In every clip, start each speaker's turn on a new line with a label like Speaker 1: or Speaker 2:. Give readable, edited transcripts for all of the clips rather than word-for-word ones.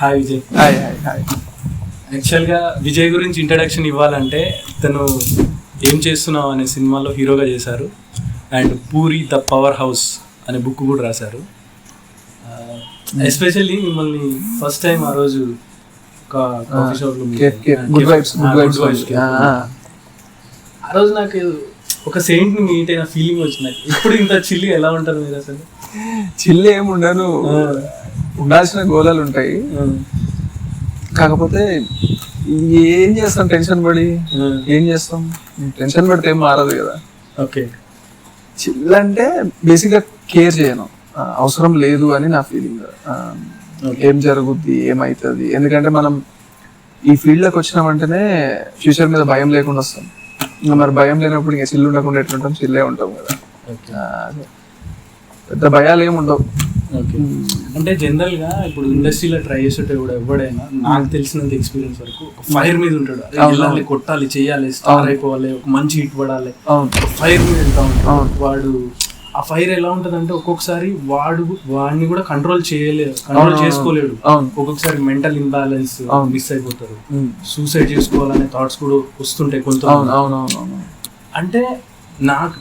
Speaker 1: Hi Vijay.
Speaker 2: Hi hi hi.
Speaker 1: యాక్చువల్గా విజయ్ గురించి introduction ఇవ్వాలంటే తను ఏం చేస్తున్నావు అనే సినిమాలో హీరోగా చేశారు and puri the power house అనే బుక్ కూడా రాశారు. ఎస్పెషల్లీ మిమ్మల్ని ఫస్ట్ టైం ఆ రోజు ఒక కాఫీ షాప్లో ఆ రోజు నాకు ఒక సెయింట్ని మీట్ అయిన ఫీలింగ్ వచ్చింది. ఇప్పుడు ఇంత చిల్లి ఎలా ఉంటారు మీరు అసలు?
Speaker 2: చిల్లి ఏముండను, ఉండాల్సిన గోళాలు ఉంటాయి. కాకపోతే ఏం చేస్తాం, టెన్షన్ పడి ఏం చేస్తాం, టెన్షన్ పడితే ఏం మారదు కదా.
Speaker 1: ఓకే,
Speaker 2: చిల్ అంటే బేసిక్గా కేర్ చేయను, అవసరం లేదు అని నా ఫీలింగ్. ఏం జరుగుద్ది, ఏమవుతుంది, ఎందుకంటే మనం ఈ ఫీల్డ్లోకి వచ్చినామంటేనే ఫ్యూచర్ మీద భయం లేకుండా వస్తాం. మరి భయం లేనప్పుడు ఇంకా చిల్లు ఉండకుండా ఎట్లుంటాం, చిల్లే ఉంటాం కదా. పెద్ద భయాలు ఏమి ఉండవు.
Speaker 1: ఓకే, అంటే జనరల్గా ఇప్పుడు ఇండస్ట్రీలో ట్రై చేసేట కూడా ఎవడైనా నాకు తెలిసినంత ఎక్స్పీరియన్స్ వరకు ఒక ఫైర్ మీద ఉంటాడు. వెళ్ళాలి, కొట్టాలి, చెయ్యాలి, స్టార్ అయిపోవాలి, ఒక మంచి హిట్ పడాలి, ఫైర్ మీద వెళ్తా ఉంటాడు వాడు. ఆ ఫైర్ ఎలా ఉంటది అంటే ఒక్కొక్కసారి వాడిని కూడా కంట్రోల్ చేసుకోలేడు. ఒక్కొక్కసారి మెంటల్ ఇంబ్యాలెన్స్ మిస్ అయిపోతారు, సూసైడ్ చేసుకోవాలనే థాట్స్ కూడా వస్తుంటాయి కొంత. అంటే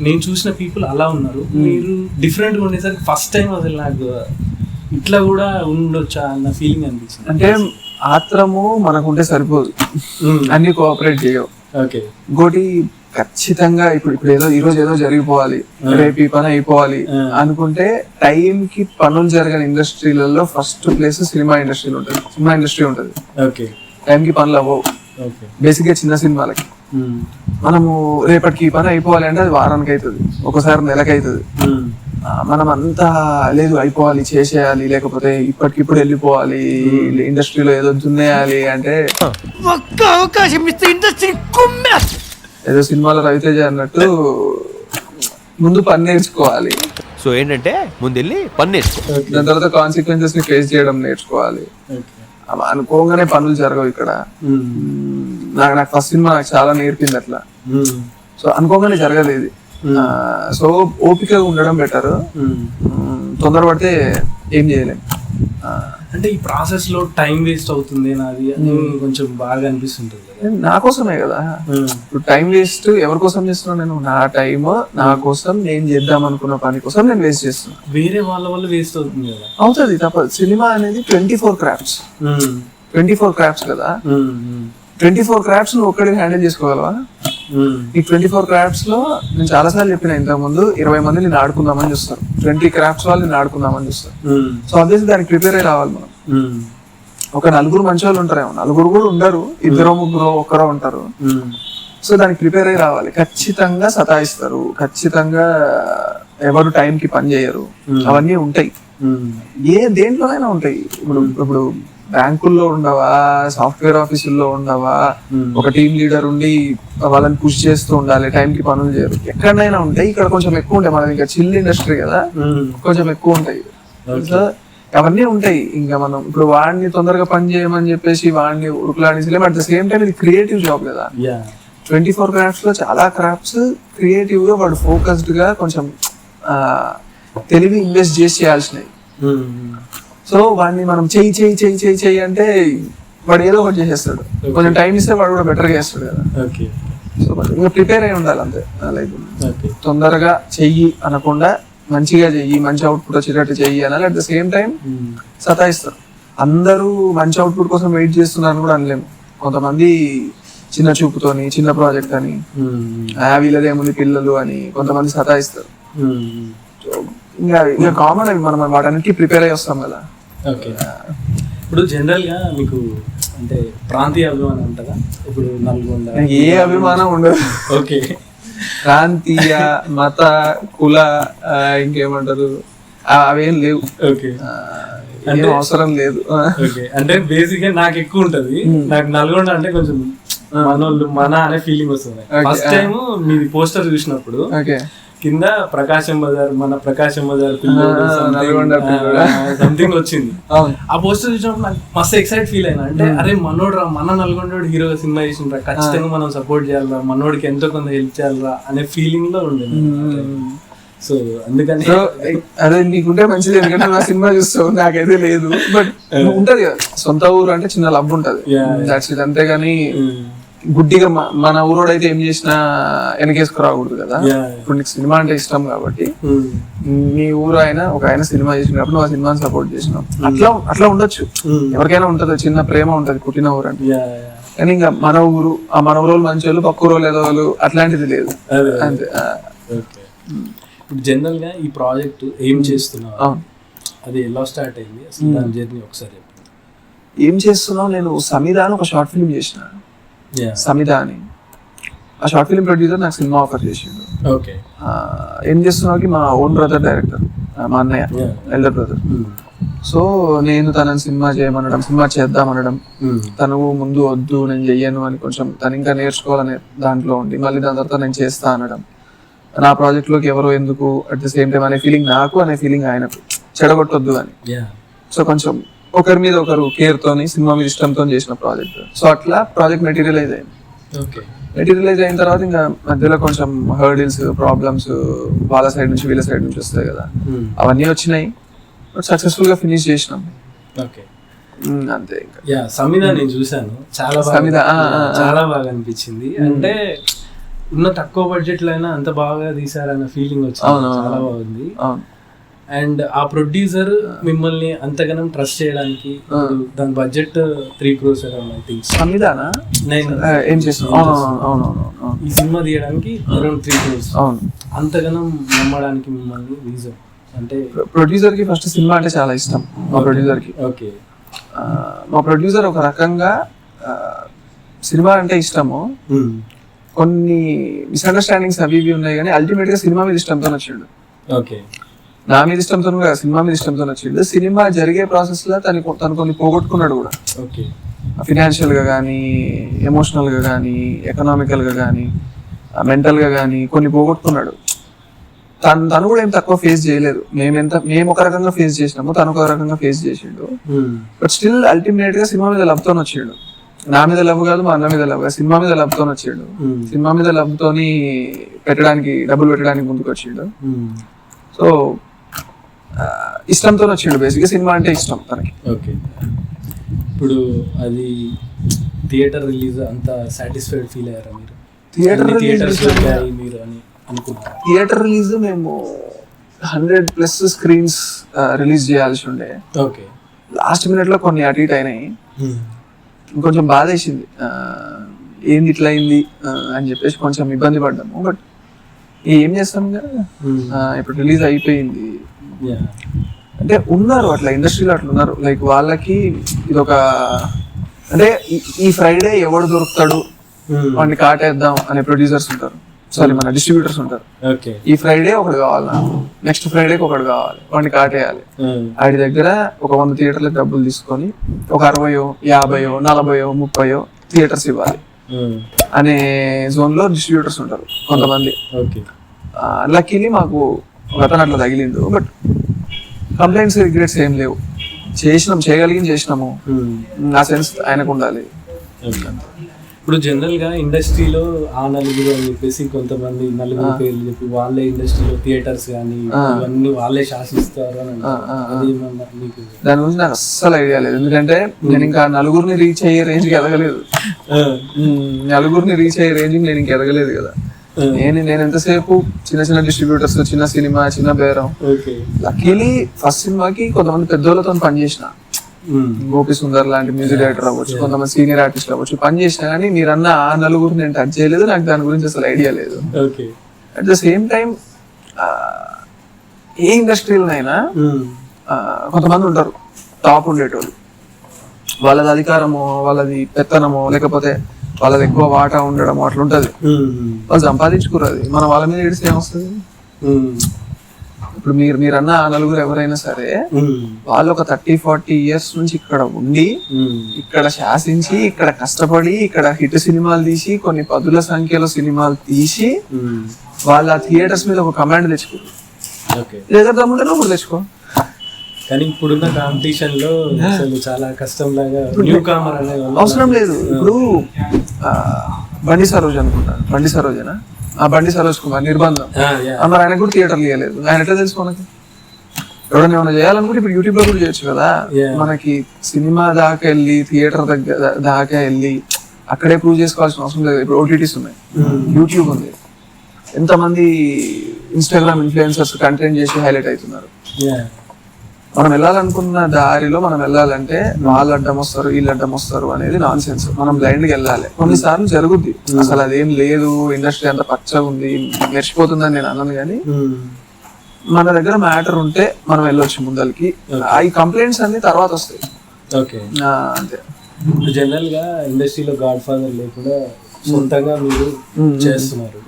Speaker 1: నేను చూసిన పీపుల్ అలా ఉన్నారు. మీరు డిఫరెంట్ గా ఉండేసరికి ఫస్ట్ టైం అసలు నాకు ఇట్లా కూడా ఉండొచ్చా అన్న ఫీలింగ్ అనిపించింది.
Speaker 2: అంటే ఆత్రము మనకుంటే సరిపోదు, అన్ని కోఆపరేట్ చేయవు.
Speaker 1: ఓకే,
Speaker 2: ఇంకోటి ఖచ్చితంగా ఇప్పుడు ఏదో ఈ రోజు ఏదో జరిగిపోవాలి, రేపు ఈ పని అయిపోవాలి అనుకుంటే టైం కి పనులు జరగని ఇండస్ట్రీలలో ఫస్ట్ ప్లేస్ సినిమా ఇండస్ట్రీ ఉంటుంది.
Speaker 1: ఓకే,
Speaker 2: టైం కి పనులు అవ్వవు బేసిక్ గా చిన్న సినిమాలకి. మనము రేపటికి ఈ పని అయిపోవాలి అంటే అది వారానికి అవుతుంది, ఒకసారి నెలకి అవుతుంది. మనం అంతా లేదు అయిపోవాలి, చేసేయాలి, లేకపోతే ఇప్పటికిప్పుడు వెళ్ళిపోవాలి, ఇండస్ట్రీలో ఏదో దున్నేయాలి అంటే ఒక్క అవకాశం ఇస్తే ఇండస్ట్రీ ఏదో సినిమాలో రవితేజ అన్నట్టు ముందు పని నేర్చుకోవాలి.
Speaker 3: సో ఏంటంటే ముందు వెళ్ళి పని నేర్చుకో,
Speaker 2: దాని తర్వాత కాన్సిక్వెన్సెస్ ని ఫేస్ చేయడం నేర్చుకోవాలి. అనుకోగానే పనులు జరగవు ఇక్కడ. నాకు ఫస్ట్ సినిమా నాకు చాలా నేర్పింది అట్లా. సో అనుకోగానే జరగదు ఇది. సో ఓపికగా ఉండడం బెటర్. తొందరపడితే ఏం చేయలేం.
Speaker 1: అంటే ఈ ప్రాసెస్ లో టైం వేస్ట్ అవుతుంది నాది అని కొంచెం బాగా అనిపిస్తుంటుంది.
Speaker 2: నా కోసమే కదా. ఇప్పుడు టైం వేస్ట్ ఎవరి కోసం చేస్తున్నాను నేను? నా టైం నా కోసం, నేను చేద్దాం అనుకున్న పని కోసం నేను వేస్ట్ చేస్తున్నా.
Speaker 1: వేరే వాళ్ళ వల్ల వేస్ట్ అవుతుంది కదా.
Speaker 2: అవుతుంది, తప్పదు. సినిమా అనేది 24 క్రాఫ్ట్స్. 24 క్రాఫ్ట్స్ కదా. 24 క్రాఫ్ట్స్ నువ్వు ఒక్కడికి హ్యాండిల్ చేసుకోగలవా? ఈ 24 క్రాఫ్ట్స్ లో నేను చాలా సార్లు చెప్పిన, ఇంతకు ముందు 20 మంది నేను ఆడుకుందామని చూస్తారు, 20 క్రాఫ్ట్స్ వాళ్ళు నేను ఆడుకుందామని చూస్తారు. సో ఆబ్వియస్లీ దానికి ప్రిపేర్ అయ్యి రావాలి మనం. ఒక 4 మంచి వాళ్ళు ఉంటారేమో, 4 కూడా ఉండరు, 2 3 1 ఉంటారు. సో దానికి ప్రిపేర్ అయ్యి రావాలి. ఖచ్చితంగా సతాయిస్తారు, ఖచ్చితంగా ఎవరు టైంకి పని చేయరు, అవన్నీ ఉంటాయి. దేంట్లోనైనా ఉంటాయి. ఇప్పుడు బ్యాంకుల్లో ఉండవా, సాఫ్ట్వేర్ ఆఫీసుల్లో ఉండవా, ఒక టీమ్ లీడర్ ఉండి వాళ్ళని పుష్ చేస్తూ ఉండాలి, టైంకి పనులు చేయరు. ఎక్కడైనా ఉంటాయి. ఇక్కడ కొంచెం ఎక్కువ ఉంటాయి, మనది ఇంకా చిల్ ఇండస్ట్రీ కదా, కొంచెం ఎక్కువ ఉంటాయి. అవన్నీ ఉంటాయి. ఇంకా మనం ఇప్పుడు వాడిని తొందరగా పని చేయమని చెప్పేసి వాడిని ఉరుకులాడించలేము. అట్ ద సేమ్ టైం ఇది క్రియేటివ్ జాబ్ కదా. 24 క్రాఫ్ట్స్ లో చాలా క్రాఫ్ట్స్ క్రియేటివ్ గా వాడు ఫోకస్డ్ గా కొంచెం తెలివి ఇన్వెస్ట్ చేసి చేయాల్సినవి. సో వాడిని మనం చెయ్యి అంటే వాడు ఏదో ఒకటి చేసేస్తాడు. కొంచెం టైం ఇస్తే వాడు కూడా బెటర్గా చేస్తాడు కదా. సో ఇంకా ప్రిపేర్ అయి ఉండాలి అంతే. లైక్ తొందరగా చెయ్యి అనకుండా మంచిగా చెయ్యి, మంచి అవుట్పుట్ వచ్చేటట్టు చెయ్యి అనాలి. అట్ ద సేమ్ టైం సతాయిస్తారు. అందరూ మంచి అవుట్పుట్ కోసం వెయిట్ చేస్తున్నారని కూడా అనలేము. కొంతమంది చిన్న చూపుతోని, చిన్న ప్రాజెక్ట్ అని, వీళ్ళదేముంది పిల్లలు అని కొంతమంది సతాయిస్తారు. ఇంకా కామన్ అవి, మనం వాటన్నిటికీ ప్రిపేర్ అయ్యి వస్తాం కదా.
Speaker 1: ఓకే, ఇప్పుడు జనరల్ గా మీకు అంటే ప్రాంతీయ అభిమానం ఉంటుందా? ఇప్పుడు నల్గొండ
Speaker 2: ఏ అభిమానం ఉండదు.
Speaker 1: ఓకే,
Speaker 2: ప్రాంతీయ, మత, కుల, ఇంకేమంటారు అవేం లేవు.
Speaker 1: ఓకే,
Speaker 2: అంటే అవసరం లేదు.
Speaker 1: ఓకే, అంటే బేసిక్ గా నాకు ఎక్కువ ఉంటది. నాకు నల్గొండ అంటే కొంచెం మనోళ్ళు మన అనే ఫీలింగ్ వస్తుంది. ఫస్ట్ టైం మీది పోస్టర్ చూసినప్పుడు కింద ప్రకాశం బజార్, మన ప్రకాశం బజార్ సంథింగ్ వచ్చింది. ఆ పోస్టర్ చూసినప్పుడు నాకు మస్తు ఎక్సైట్ ఫీల్ అయినా. అంటే అరే మనోడు మన నల్గొండ హీరోగా సినిమా చేసిండ్రా, ఖచ్చితంగా మనం సపోర్ట్ చేయాలరా, మనోడికి ఎంతో కొంత హెల్ప్ చేయాలరా అనే ఫీలింగ్ లో ఉండేది. సో అందుకని
Speaker 2: సో అదే నీకుంటే మంచిది, ఎందుకంటే నా సినిమా చూస్తావు, నాకైతే లేదు. బట్ ఉంటది కదా సొంత ఊరు అంటే చిన్న లవ్ ఉంటది, దాట్స్ ఇట్. అంతేగాని గుడ్డిగా మన ఊరోడు అయితే ఏం చేసినా వెనకేసుకురాకూడదు కదా. ఇప్పుడు నీకు సినిమా అంటే ఇష్టం కాబట్టి నీ ఊరు అయినా ఒక ఆయన సినిమా చేసినప్పుడు నువ్వు ఆ సినిమాని సపోర్ట్ చేసినావు, అట్లా ఉండొచ్చు. ఎవరికైనా ఉంటది చిన్న ప్రేమ ఉంటది పుట్టిన ఊరు అంటే. కానీ ఇంకా మన ఊరు, ఆ మన ఊరు మంచి వాళ్ళు, పక్క ఊరు ఏదో వాళ్ళు, అట్లాంటిది లేదు అంతే.
Speaker 1: ఇప్పుడు జనరల్ గా ఈ ప్రాజెక్ట్ ఏం చేస్తున్నావు, అది ఎలా స్టార్ట్ అయింది, అసలు దాని జర్నీ ఒకసారి చెప్పండి.
Speaker 2: ఏం చేస్తున్నావు? నేను సమిత అని ఒక షార్ట్ ఫిల్మ్ చేసిన, సమిత అని. ఆ షార్ట్ ఫిల్మ్ ప్రొడ్యూసర్ నాకు సినిమా ఆఫర్ చేసిండు.
Speaker 1: ఓకే.
Speaker 2: ఏం చేస్తున్నావు? మా ఓన్ బ్రదర్ డైరెక్టర్, మా అన్నయ్య ఎల్డర్ బ్రదర్. సో నేను తనని సినిమా చేయమనడం, సినిమా చేద్దామనడం, తను ముందు వద్దు నేను చెయ్యను అని కొంచెం తను ఇంకా నేర్చుకోవాలనే దాంట్లో ఉండి మళ్ళీ దాని తర్వాత నేను చేస్తా అనడం, నా ప్రాజెక్ట్ లోకి ఎవరో ఎందుకు అట్ ద సేమ్ టైం అనే ఫీలింగ్ నాకు, అనే ఫీలింగ్ ఆయనకు, చెడగొట్టొద్దు అని. సో కొంచెం ఒకరి మీద ఒకరు కేర్ తోని, సినిమా మీద ఇష్టంతో చేసిన ప్రాజెక్ట్. సో అట్లా ప్రాజెక్ట్ మెటీరియలైజ్ అయింది. మెటీరియలైజ్ అయిన తర్వాత ఇంకా మధ్యలో కొంచెం హర్డిల్స్, ప్రాబ్లమ్స్ వాళ్ళ సైడ్ నుంచి వీళ్ళ సైడ్ నుంచి వస్తాయి కదా, అవన్నీ వచ్చినాయి. బట్ సక్సెస్ఫుల్ గా ఫినిష్ చేసినాం. అంతే. ఇంకా
Speaker 1: సమిత నేను చూసాను, చాలా బాగా అనిపించింది. అంటే ఉన్న తక్కువ బడ్జెట్ లో అయినా అంత బాగా తీసారన్న ఫీలింగ్ వచ్చింది, చాలా బాగుంది. అండ్ ఆ ప్రొడ్యూసర్ మిమ్మల్ని అంతగానం ట్రస్ట్ చేయడానికి, దాని budget 3 crores around I think.
Speaker 2: సమితానా ఏం చేస్తాను
Speaker 1: ఈ సినిమా తీయడానికి అరౌండ్ 3 crores. అంతగానం నమ్మడానికి మిమ్మల్ని రీజన్ అంటే?
Speaker 2: ప్రొడ్యూసర్ కి ఫస్ట్ సినిమా అంటే చాలా ఇష్టం మా ప్రొడ్యూసర్ కి.
Speaker 1: ఓకే.
Speaker 2: మా ప్రొడ్యూసర్ ఒక రకంగా సినిమా అంటే ఇష్టము, కొన్ని మిస్అండర్స్టాండింగ్స్ అవి ఇవి ఉన్నాయి, కానీ అల్టిమేట్ గా సినిమా మీద ఇష్టంతో వచ్చిండు.
Speaker 1: ఓకే.
Speaker 2: నా మీద ఇష్టంతో, సినిమా మీద ఇష్టంతో వచ్చిండు. సినిమా జరిగే ప్రాసెస్ లో తను కొన్ని పోగొట్టుకున్నాడు కూడా.
Speaker 1: ఓకే.
Speaker 2: ఫినాన్షియల్ గా కానీ, ఎమోషనల్ గా కానీ, ఎకనామికల్ గా కానీ, మెంటల్ గా కానీ కొన్ని పోగొట్టుకున్నాడు. తను కూడా ఏం తక్కువ ఫేస్ చేయలేదు. మేము ఒక రకంగా ఫేస్ చేసినాము, తను ఒక రకంగా ఫేస్ చేసిండు. బట్ స్టిల్ అల్టిమేట్ గా సినిమా మీద లవ్ తోని వచ్చిండు. నా మీద లవ్ కాదు, మా అన్న మీద లవ్ కాదు, సినిమా మీద లవ్ తోని వచ్చాడు. సినిమా మీద లవ్ తోని డబ్బులు పెట్టడానికి ముందుకు వచ్చిండు. సో ఇష్టంతో వచ్చిండు, బేసిక్ గా సినిమా అంటే ఇష్టం తనకి.
Speaker 1: ఓకే. ఇప్పుడు అది థియేటర్ రిలీజ్ అంత సాటిస్ఫైడ్ ఫీల్ అయ్యారా మీరు?
Speaker 2: థియేటర్ రిలీజ్ మేము 100+ స్క్రీన్స్ రిలీజ్ చేయాల్సి ఉండే.
Speaker 1: ఓకే.
Speaker 2: లాస్ట్ మినిట్ లో కొన్ని అటు ఇటు అయినాయి. ఇంకొంచెం బాధ వేసింది, ఏంది ఇట్లా అయింది అని చెప్పేసి కొంచెం ఇబ్బంది పడ్డాము. బట్ ఏం చేస్తాం కదా, ఇప్పుడు రిలీజ్ అయిపోయింది. అంటే ఉన్నారు అట్లా ఇండస్ట్రీలో, అట్లా ఉన్నారు. లైక్ వాళ్ళకి ఇదొక, అంటే ఈ ఫ్రైడే ఎవడు దొరుకుతాడు వాడిని కాటేద్దాం అనే ప్రొడ్యూసర్స్ ఉంటారు, సారీ మన డిస్ట్రిబ్యూటర్స్ ఉంటారు. ఈ ఫ్రైడే ఒకడు కావాలి, నెక్స్ట్ ఫ్రైడేకి ఒకడు కావాలి, వాడిని కాటేయాలి. వాడి దగ్గర ఒక 100 థియేటర్లకు డబ్బులు తీసుకొని ఒక 60, 50, 40, 30 థియేటర్స్ ఇవ్వాలి అనే జోన్ లో డిస్ట్రిబ్యూటర్స్ ఉంటారు కొంతమంది. లక్కీలీ మాకు ఒక అతను అట్లా తగిలిండు. బట్ కంప్లైంట్స్, రిగ్రెట్స్ ఏం లేవు. చేయగలిగినాము. ఆ సెన్స్ ఆయనకు ఉండాలి.
Speaker 1: ఇప్పుడు జనరల్ గా ఇండస్ట్రీలో ఆ నలుగురు అని చెప్పేసి కొంతమంది నలుగురు పేర్లు చెప్పి వాళ్ళే ఇండస్ట్రీలో థియేటర్స్ కానీ ఇవన్నీ వాళ్ళే శాసిస్తారు అని.
Speaker 2: దాని గురించి నాకు అస్సలు ఐడియా లేదు, ఎందుకంటే నేను ఇంకా నలుగురిని రీచ్ అయ్యే రేంజ్ కి ఎదగలేదు. నేను ఇంకా ఎదగలేదు కదా. నేను ఎంతసేపు చిన్న డిస్ట్రిబ్యూటర్స్, చిన్న సినిమా, చిన్న బేరం. లక్కీలీ ఫస్ట్ సినిమాకి కొంతమంది పెద్దోళ్ళతో పనిచేసిన, గోపి సుందర్ లాంటి మ్యూజిక్ డైరెక్టర్ అవ్వచ్చు, కొంతమంది సీనియర్ ఆర్టిస్ట్ అవ్వచ్చు, పని చేసినా కానీ మీరన్న ఆ నలుగురు నేను టచ్ చేయలేదు. నాకు దాని గురించి అసలు ఐడియా లేదు. అట్ ద సేమ్ టైం ఏ ఇండస్ట్రీలోనైనా కొంతమంది ఉంటారు టాప్ ఉండేటోళ్ళు, వాళ్ళది అధికారమో, వాళ్ళది పెత్తనమో, లేకపోతే వాళ్ళది ఎక్కువ వాటా ఉండడమో అట్లా ఉంటది. వాళ్ళు సంపాదించుకున్నది, మనం వాళ్ళ మీద ఏడిస్తే ఏమొస్తుంది? ఇప్పుడు మీరన్న ఆ నలుగురు ఎవరైనా సరే, వాళ్ళు ఒక 30-40 years నుంచి ఇక్కడ ఉండి, ఇక్కడ శాసించి, ఇక్కడ కష్టపడి, ఇక్కడ హిట్ సినిమాలు తీసి, కొన్ని 10ల సంఖ్యలో సినిమాలు తీసి, వాళ్ళ థియేటర్స్ మీద ఒక కమాండ్ తెచ్చుకోరు. లేదా దమ్ముంటే నువ్వు తెచ్చుకో.
Speaker 1: కానీ ఇప్పుడున్న కాంపిటీషన్ లో అసలు చాలా కష్టం లాగా అవసరం
Speaker 2: లేదు. ఇప్పుడు బండి సరోజ్ అనుకుంటా, బండి సరోజనా ఆ బండి సరోజ్ కుమార్ నిర్బంధం మరి ఆయన కూడా థియేటర్లు ఇవ్వలేదు. ఆయన ఎట్లా తెలుసు మనకి? ఎవరైనా ఏమైనా చేయాలనుకుంటే ఇప్పుడు యూట్యూబ్ లో కూడా చేయొచ్చు కదా. మనకి సినిమా దాకా వెళ్ళి థియేటర్ దగ్గర దాకా వెళ్ళి అక్కడే ప్రూవ్ చేసుకోవాల్సిన అవసరం లేదు. ఇప్పుడు ఓటీటీస్ ఉన్నాయి, యూట్యూబ్ ఉంది, ఎంతమంది ఇన్స్టాగ్రామ్ ఇన్ఫ్లుయెన్సర్స్ కంటెంట్ చేసి హైలైట్ అవుతున్నారు. మనం వెళ్ళాలనుకున్న దారిలో మనం వెళ్ళాలంటే వాళ్ళు అడ్డం వస్తారు వీళ్ళు అడ్డం వస్తారు అనేది నాన్ సెన్స్. మనం బ్లైండ్ గా వెళ్ళాలి. కొన్నిసార్లు జరుగుద్ది, అసలు అదేం లేదు, ఇండస్ట్రీ అంత పచ్చగా ఉంది, మెరిచిపోతుందని నేను అన్నాను. కానీ మన దగ్గర మ్యాటర్ ఉంటే మనం వెళ్ళొచ్చు ముందరికి. ఈ కంప్లైంట్స్ అన్ని తర్వాత వస్తాయి. అంతే.
Speaker 1: జనరల్ గా ఇండస్ట్రీలో గాడ్ ఫాదర్ లేకుండా సొంతంగా మీరు చేస్తున్నారు.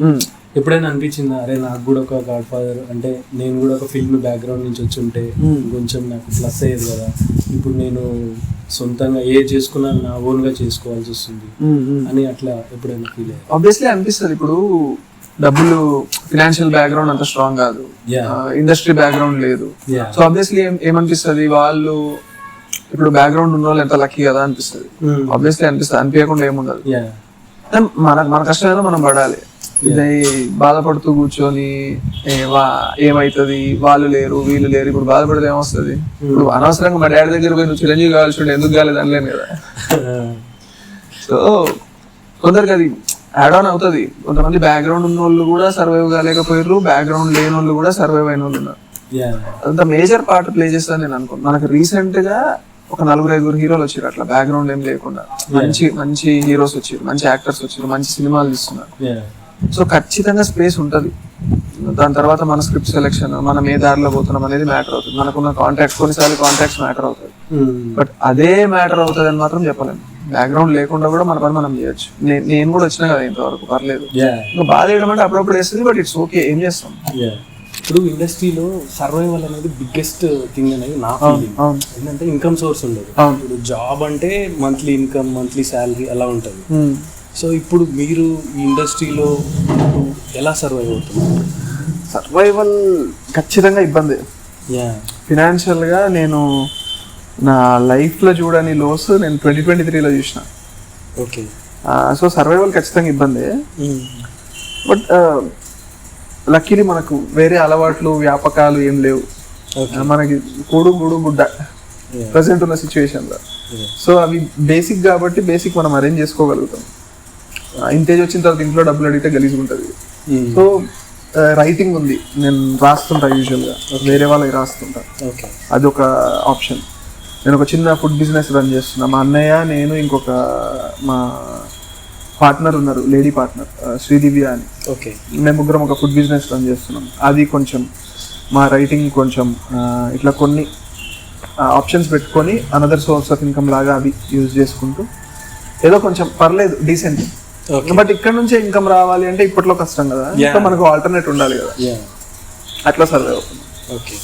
Speaker 1: ఎప్పుడైనా అనిపించిందా, అరే నాకు కూడా ఒక గాడ్ ఫాదర్ అంటే నేను కూడా ఒక ఫిల్మ్ బ్యాక్గ్రౌండ్ నుంచి వచ్చి ఉంటే కొంచెం నాకు ప్లస్ అయ్యేది కదా, ఇప్పుడు నేను సొంతంగా ఏ చేసుకున్నా నా ఓన్ గా చేసుకోవాల్సి వస్తుంది అని అట్లా ఎప్పుడైనా ఫీల్ అయ్యారు?
Speaker 2: ఆబ్వియస్లీ అనిపిస్తుంది. ఇప్పుడు డబ్బులు, ఫినాన్షియల్ బ్యాక్గ్రౌండ్ అంత స్ట్రాంగ్ కాదు, ఇండస్ట్రీ బ్యాక్గ్రౌండ్ లేదు. సో ఆబ్వియస్లీ ఏమనిపిస్తుంది, వాళ్ళు ఇప్పుడు బ్యాక్గ్రౌండ్ ఉన్న వాళ్ళు ఎంత లక్కీ కదా అనిపిస్తుంది. ఆబ్వియస్లీ అనిపిస్తుంది, అనిపించకుండా ఏముండదు. మన కష్టమైనా మనం పడాలి. ఇది బాధపడుతూ కూర్చొని ఏమైతుంది, వాళ్ళు లేరు వీళ్ళు లేరు, ఇప్పుడు బాధపడితే ఏమొస్తుంది? ఇప్పుడు అనవసరంగా మా డాడీ దగ్గర పోయి నువ్వు చిరంజీవి కావాల్సి ఉంటే ఎందుకు కాలేదు అనలేను కదా. సో కొందరికి అది యాడ్ ఆన్ అవుతుంది. కొంతమంది బ్యాక్గ్రౌండ్ ఉన్న వాళ్ళు కూడా సర్వైవ్ కాలేకపోయారు, బ్యాక్గ్రౌండ్ లేని వాళ్ళు కూడా సర్వైవ్ అయిన వాళ్ళు ఉన్నారు. అదంతా మేజర్ పార్ట్ ప్లే చేస్తాను నేను అనుకున్నాను. మనకు రీసెంట్ గా ఒక 4-5 హీరోలు వచ్చారు అట్లా బ్యాక్గ్రౌండ్ ఏం లేకుండా. మంచి హీరోస్ వచ్చారు, మంచి యాక్టర్స్ వచ్చారు, మంచి సినిమాలు తీస్తున్నారు. సో ఖచ్చితంగా స్పేస్ ఉంటుంది. దాని తర్వాత మన స్క్రిప్ట్ సెలెక్షన్, మనం ఏ దారిలో పోతున్నాం అనేది మ్యాటర్ అవుతుంది. మనకున్న కాంటాక్ట్స్, కొన్నిసార్లు కాంటాక్ట్స్ మ్యాటర్ అవుతుంది. బట్ అదే మ్యాటర్ అవుతుంది అని మాత్రం చెప్పలేము. బ్యాక్గ్రౌండ్ లేకుండా కూడా మన పని మనం చేయొచ్చు. నేను కూడా వచ్చినా కదా ఇంతవరకు, పర్లేదు. ఇంకా బాధ వేయడం అంటే అప్పుడప్పుడు వేస్తుంది, బట్ ఇట్స్ ఓకే, ఏం చేస్తాం.
Speaker 1: ఇప్పుడు ఇండస్ట్రీలో సర్వైవల్ అనేది బిగ్గెస్ట్ థింగ్ అనేది నా ఫీలింగ్. ఏంటంటే ఇన్కమ్ సోర్స్ ఉండదు. ఇప్పుడు జాబ్ అంటే మంత్లీ ఇన్కమ్, మంత్లీ శాలరీ అలా ఉంటుంది. సో ఇప్పుడు మీరు ఈ ఇండస్ట్రీలో ఎలా సర్వైవ్ అవుతున్నారు?
Speaker 2: సర్వైవల్ ఖచ్చితంగా ఇబ్బంది. ఫినాన్షియల్ గా నేను నా లైఫ్ లో చూడని లోస్ నేను 2023లో చూసిన.
Speaker 1: ఓకే.
Speaker 2: సో సర్వైవల్ ఖచ్చితంగా ఇబ్బంది. బట్ లక్కీలీ మనకు వేరే అలవాట్లు, వ్యాపకాలు ఏం లేవు. మనకి కూడు గుడ్డ ప్రజెంట్ ఉన్న సిచ్యువేషన్ లో. సో అవి బేసిక్ కాబట్టి బేసిక్ మనం అరేంజ్ చేసుకోగలుగుతాం. ఇంతేజ్ వచ్చిన తర్వాత ఇంట్లో డబ్బులు అడిగితే గలీజ్గా ఉంటుంది. సో రైటింగ్ ఉంది, నేను రాస్తుంటా యూజువల్గా, వేరే వాళ్ళకి రాస్తుంటా. అదొక ఆప్షన్. నేను ఒక చిన్న ఫుడ్ బిజినెస్ రన్ చేస్తున్నా. మా అన్నయ్య, నేను, ఇంకొక మా పార్ట్నర్ ఉన్నారు, లేడీ పార్ట్నర్ శ్రీదివ్య అని. మేము ముగ్గురం ఒక ఫుడ్ బిజినెస్ రన్ చేస్తున్నాం. అది కొంచెం మా రైటింగ్ కొంచెం ఇట్లా కొన్ని ఆప్షన్స్ పెట్టుకొని అనదర్ సోర్స్ ఆఫ్ ఇన్కమ్ లాగా అవి యూజ్ చేసుకుంటూ ఏదో కొంచెం పర్లేదు డీసెంట్. బట్ ఇక్కడ నుంచే ఇన్కమ్ రావాలి అంటే ఇప్పట్లో కష్టం కదా, ఇంకా మనకు ఆల్టర్నేట్ ఉండాలి కదా, అట్లా సర్వే అవుతుంది.
Speaker 1: ఓకే.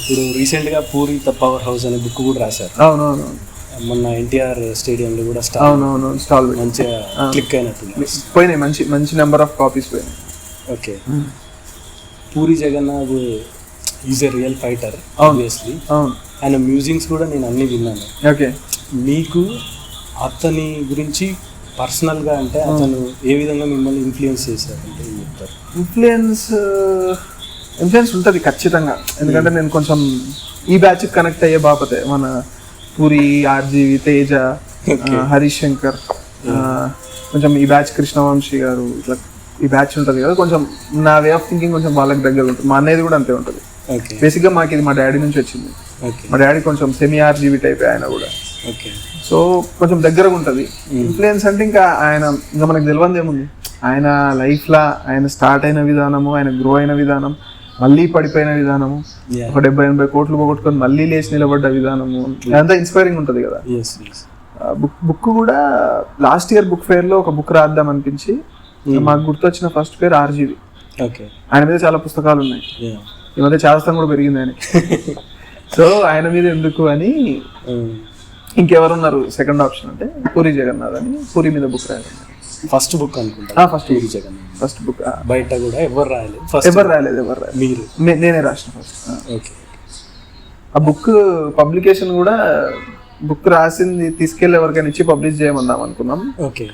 Speaker 1: ఇప్పుడు రీసెంట్ గా పూరి ద పవర్ హౌస్ అనే బుక్ కూడా రాశారు.
Speaker 2: అవునవును.
Speaker 1: మొన్న ఎన్టీఆర్ స్టేడియం లో కూడా
Speaker 2: స్టాల్
Speaker 1: మంచిగా క్లిక్ అయినట్టు
Speaker 2: పోయినాయి. మంచి నెంబర్ ఆఫ్ కాపీస్ పోయినాయి.
Speaker 1: Okay. Puri Jagannadh is a real fighter obviously. ఆయన మ్యూజిక్స్ కూడా నేను అన్ని విన్నాను.
Speaker 2: ఓకే.
Speaker 1: మీకు అతని గురించి పర్సనల్ గా అంటే అతను ఏ విధంగా మిమ్మల్ని ఇన్ఫ్లుయెన్స్ చేశారు అంటే ఏం చెప్తారు?
Speaker 2: ఇన్ఫ్లుయెన్స్ ఉంటుంది ఖచ్చితంగా. ఎందుకంటే నేను కొంచెం ఈ బ్యాచ్ కనెక్ట్ అయ్యే బాపతే మన పూరి, ఆర్జీవి, తేజ, హరీష్ శంకర్, కొంచెం ఈ బ్యాచ్ కృష్ణవంశీ గారు, ఇట్లా ఈ బ్యాచ్ ఉంటుంది కదా, కొంచెం నా వే ఆఫ్ థింకింగ్ కొంచెం వాళ్ళకి దగ్గర ఉంటుంది. మా అన్నయ్యది కూడా అంతే ఉంటుంది. బేసిక్గా మాకు ఇది మా డాడీ నుంచి వచ్చింది. మా డాడీ కొంచెం సెమీ ఆర్జీవి టైప్ ఆయన కూడా. సో కొంచెం దగ్గరగా ఉంటుంది. ఇన్ఫ్లుయెన్స్ అంటే ఇంకా ఆయన ఇంకా మనకు తెలియదు ఏముంది. ఆయన లైఫ్లో ఆయన స్టార్ట్ అయిన విధానము, ఆయన గ్రో అయిన విధానం, మళ్ళీ పడిపోయిన విధానము, ఒక 70-80 కోట్లు పోగొట్టుకొని మళ్ళీ లేచి నిలబడ్డ విధానము, అదంతా ఇన్స్పైరింగ్ ఉంటుంది కదా. బుక్ కూడా లాస్ట్ ఇయర్ బుక్ ఫేర్ లో ఒక బుక్ రాద్దాం అనిపించి మాకు గుర్తొచ్చిన ఫస్ట్ పేరు ఆర్జీవి. ఆయన మీద చాలా పుస్తకాలు ఉన్నాయి. ఈ మధ్య చాలాస్థం కూడా పెరిగింది ఆయన. సో ఆయన మీద ఎందుకు అని ఇంకెవరున్నారు సెకండ్ ఆప్షన్ అంటే పూరి జగన్నాథ్ అని, పూరి మీద బుక్ రాయాలి.
Speaker 1: ఫస్ట్ బుక్ అనుకుంటా.
Speaker 2: ఫస్ట్ బుక్
Speaker 1: బయట కూడా ఎవరు
Speaker 2: రాయలేదు.
Speaker 1: మీరు?
Speaker 2: నేనే రాసిన ఫస్ట్.
Speaker 1: ఓకే.
Speaker 2: ఆ బుక్ పబ్లికేషన్ కూడా బుక్ రాసింది తీసుకెళ్ళి ఎవరికైనా ఇచ్చి పబ్లిష్ చేయమందాం అనుకున్నాం.
Speaker 1: ఓకే.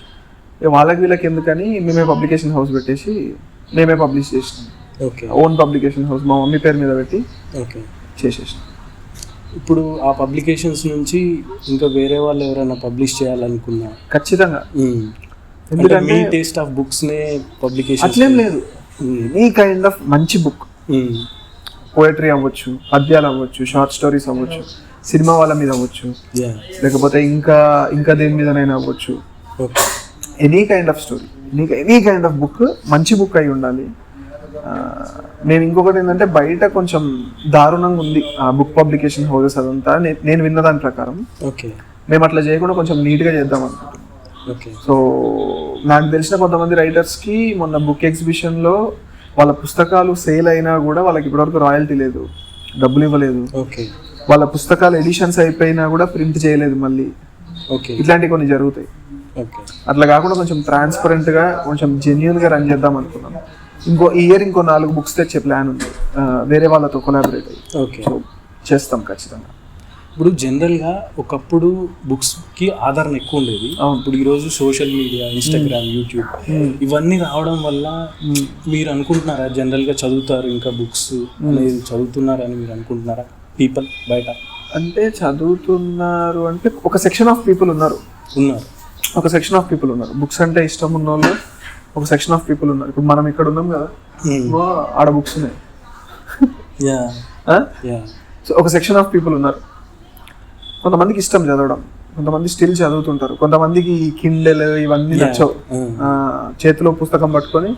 Speaker 2: వాళ్ళకి వీళ్ళకి ఎందుకని మేమే పబ్లికేషన్ హౌస్ పెట్టేసి మేమే పబ్లిష్ చేసినాం.
Speaker 1: ఓకే
Speaker 2: ఓన్ పబ్లికేషన్ హౌస్ మా మమ్మీ పేరు మీద పెట్టి
Speaker 1: ఓకే
Speaker 2: చేసేసినాం.
Speaker 1: ఇప్పుడు ఆ పబ్లికేషన్స్ నుంచి ఇంకా వేరే వాళ్ళు ఎవరైనా పబ్లిష్ చేయాలనుకున్నా
Speaker 2: ఖచ్చితంగా.
Speaker 1: ఎందుకంటే
Speaker 2: ఎందుకంటే
Speaker 1: మీ టేస్ట్ ఆఫ్ బుక్స్ నే పబ్లికేషన్
Speaker 2: అట్లేం లేదు, ఎనీ కైండ్ ఆఫ్ మంచి బుక్, పోయట్రీ అవ్వచ్చు, పద్యాలు అవ్వచ్చు, షార్ట్ స్టోరీస్ అవ్వచ్చు, సినిమా వాళ్ళ మీద అవ్వచ్చు, లేకపోతే ఇంకా దేని మీదనైనా అవ్వచ్చు, any kind of story, any kind of book మంచి బుక్ అయి ఉండాలి. నేను ఇంకొకటి ఏంటంటే బయట కొంచెం దారుణంగా ఉంది ఆ బుక్ పబ్లికేషన్ హౌసెస్ అదంతా. నేను విన్న దాని ప్రకారం
Speaker 1: ఓకే
Speaker 2: మేము అట్లా చేయకుండా కొంచెం నీట్గా చేద్దాం అనుకుంటున్నాం.
Speaker 1: ఓకే
Speaker 2: సో నాకు తెలిసిన కొంతమంది రైటర్స్కి మొన్న బుక్ ఎగ్జిబిషన్లో వాళ్ళ పుస్తకాలు సేల్ అయినా కూడా వాళ్ళకి ఇప్పటివరకు రాయల్టీ లేదు, డబ్బులు ఇవ్వలేదు.
Speaker 1: ఓకే
Speaker 2: వాళ్ళ పుస్తకాలు ఎడిషన్స్ అయిపోయినా కూడా ప్రింట్ చేయలేదు మళ్ళీ.
Speaker 1: ఓకే
Speaker 2: ఇట్లాంటివి కొన్ని జరుగుతాయి.
Speaker 1: ఓకే
Speaker 2: అట్లా కాకుండా కొంచెం ట్రాన్స్పరెంట్గా కొంచెం జెన్యున్గా రన్ చేద్దాం అనుకున్నాం. ఈ ఇయర్ ఇంకో 4 బుక్స్ తెచ్చే ప్లాన్ ఉంది, వేరే వాళ్ళతో కొలాబరేట్ అయ్యి.
Speaker 1: ఓకే
Speaker 2: సో చేస్తాం ఖచ్చితంగా.
Speaker 1: ఇప్పుడు జనరల్గా ఒకప్పుడు బుక్స్కి ఆదరణ ఎక్కువ ఉండేది. ఇప్పుడు ఈరోజు సోషల్ మీడియా, ఇన్స్టాగ్రామ్, యూట్యూబ్ ఇవన్నీ రావడం వల్ల మీరు అనుకుంటున్నారా జనరల్గా చదువుతారు ఇంకా బుక్స్ అనేది చదువుతున్నారని మీరు అనుకుంటున్నారా? పీపుల్ బయట
Speaker 2: అంటే చదువుతున్నారు అంటే ఒక సెక్షన్ ఆఫ్ పీపుల్ ఉన్నారు, బుక్స్ అంటే ఇష్టం ఉన్న వాళ్ళు ఒక సెక్షన్ ఆఫ్ పీపుల్ ఉన్నారు. ఇప్పుడు మనం ఇక్కడ ఉన్నాం కదా, ఆడ బుక్స్ ఉన్నాయి. సో ఒక సెక్షన్ ఆఫ్ పీపుల్ ఉన్నారు. కొంతమందికి ఇష్టం చదవడం, కొంతమంది స్టిల్ చదువుతుంటారు, కొంతమందికి కిండెల్ ఇవన్నీ నచ్చవు. చేతిలో పుస్తకం పట్టుకొని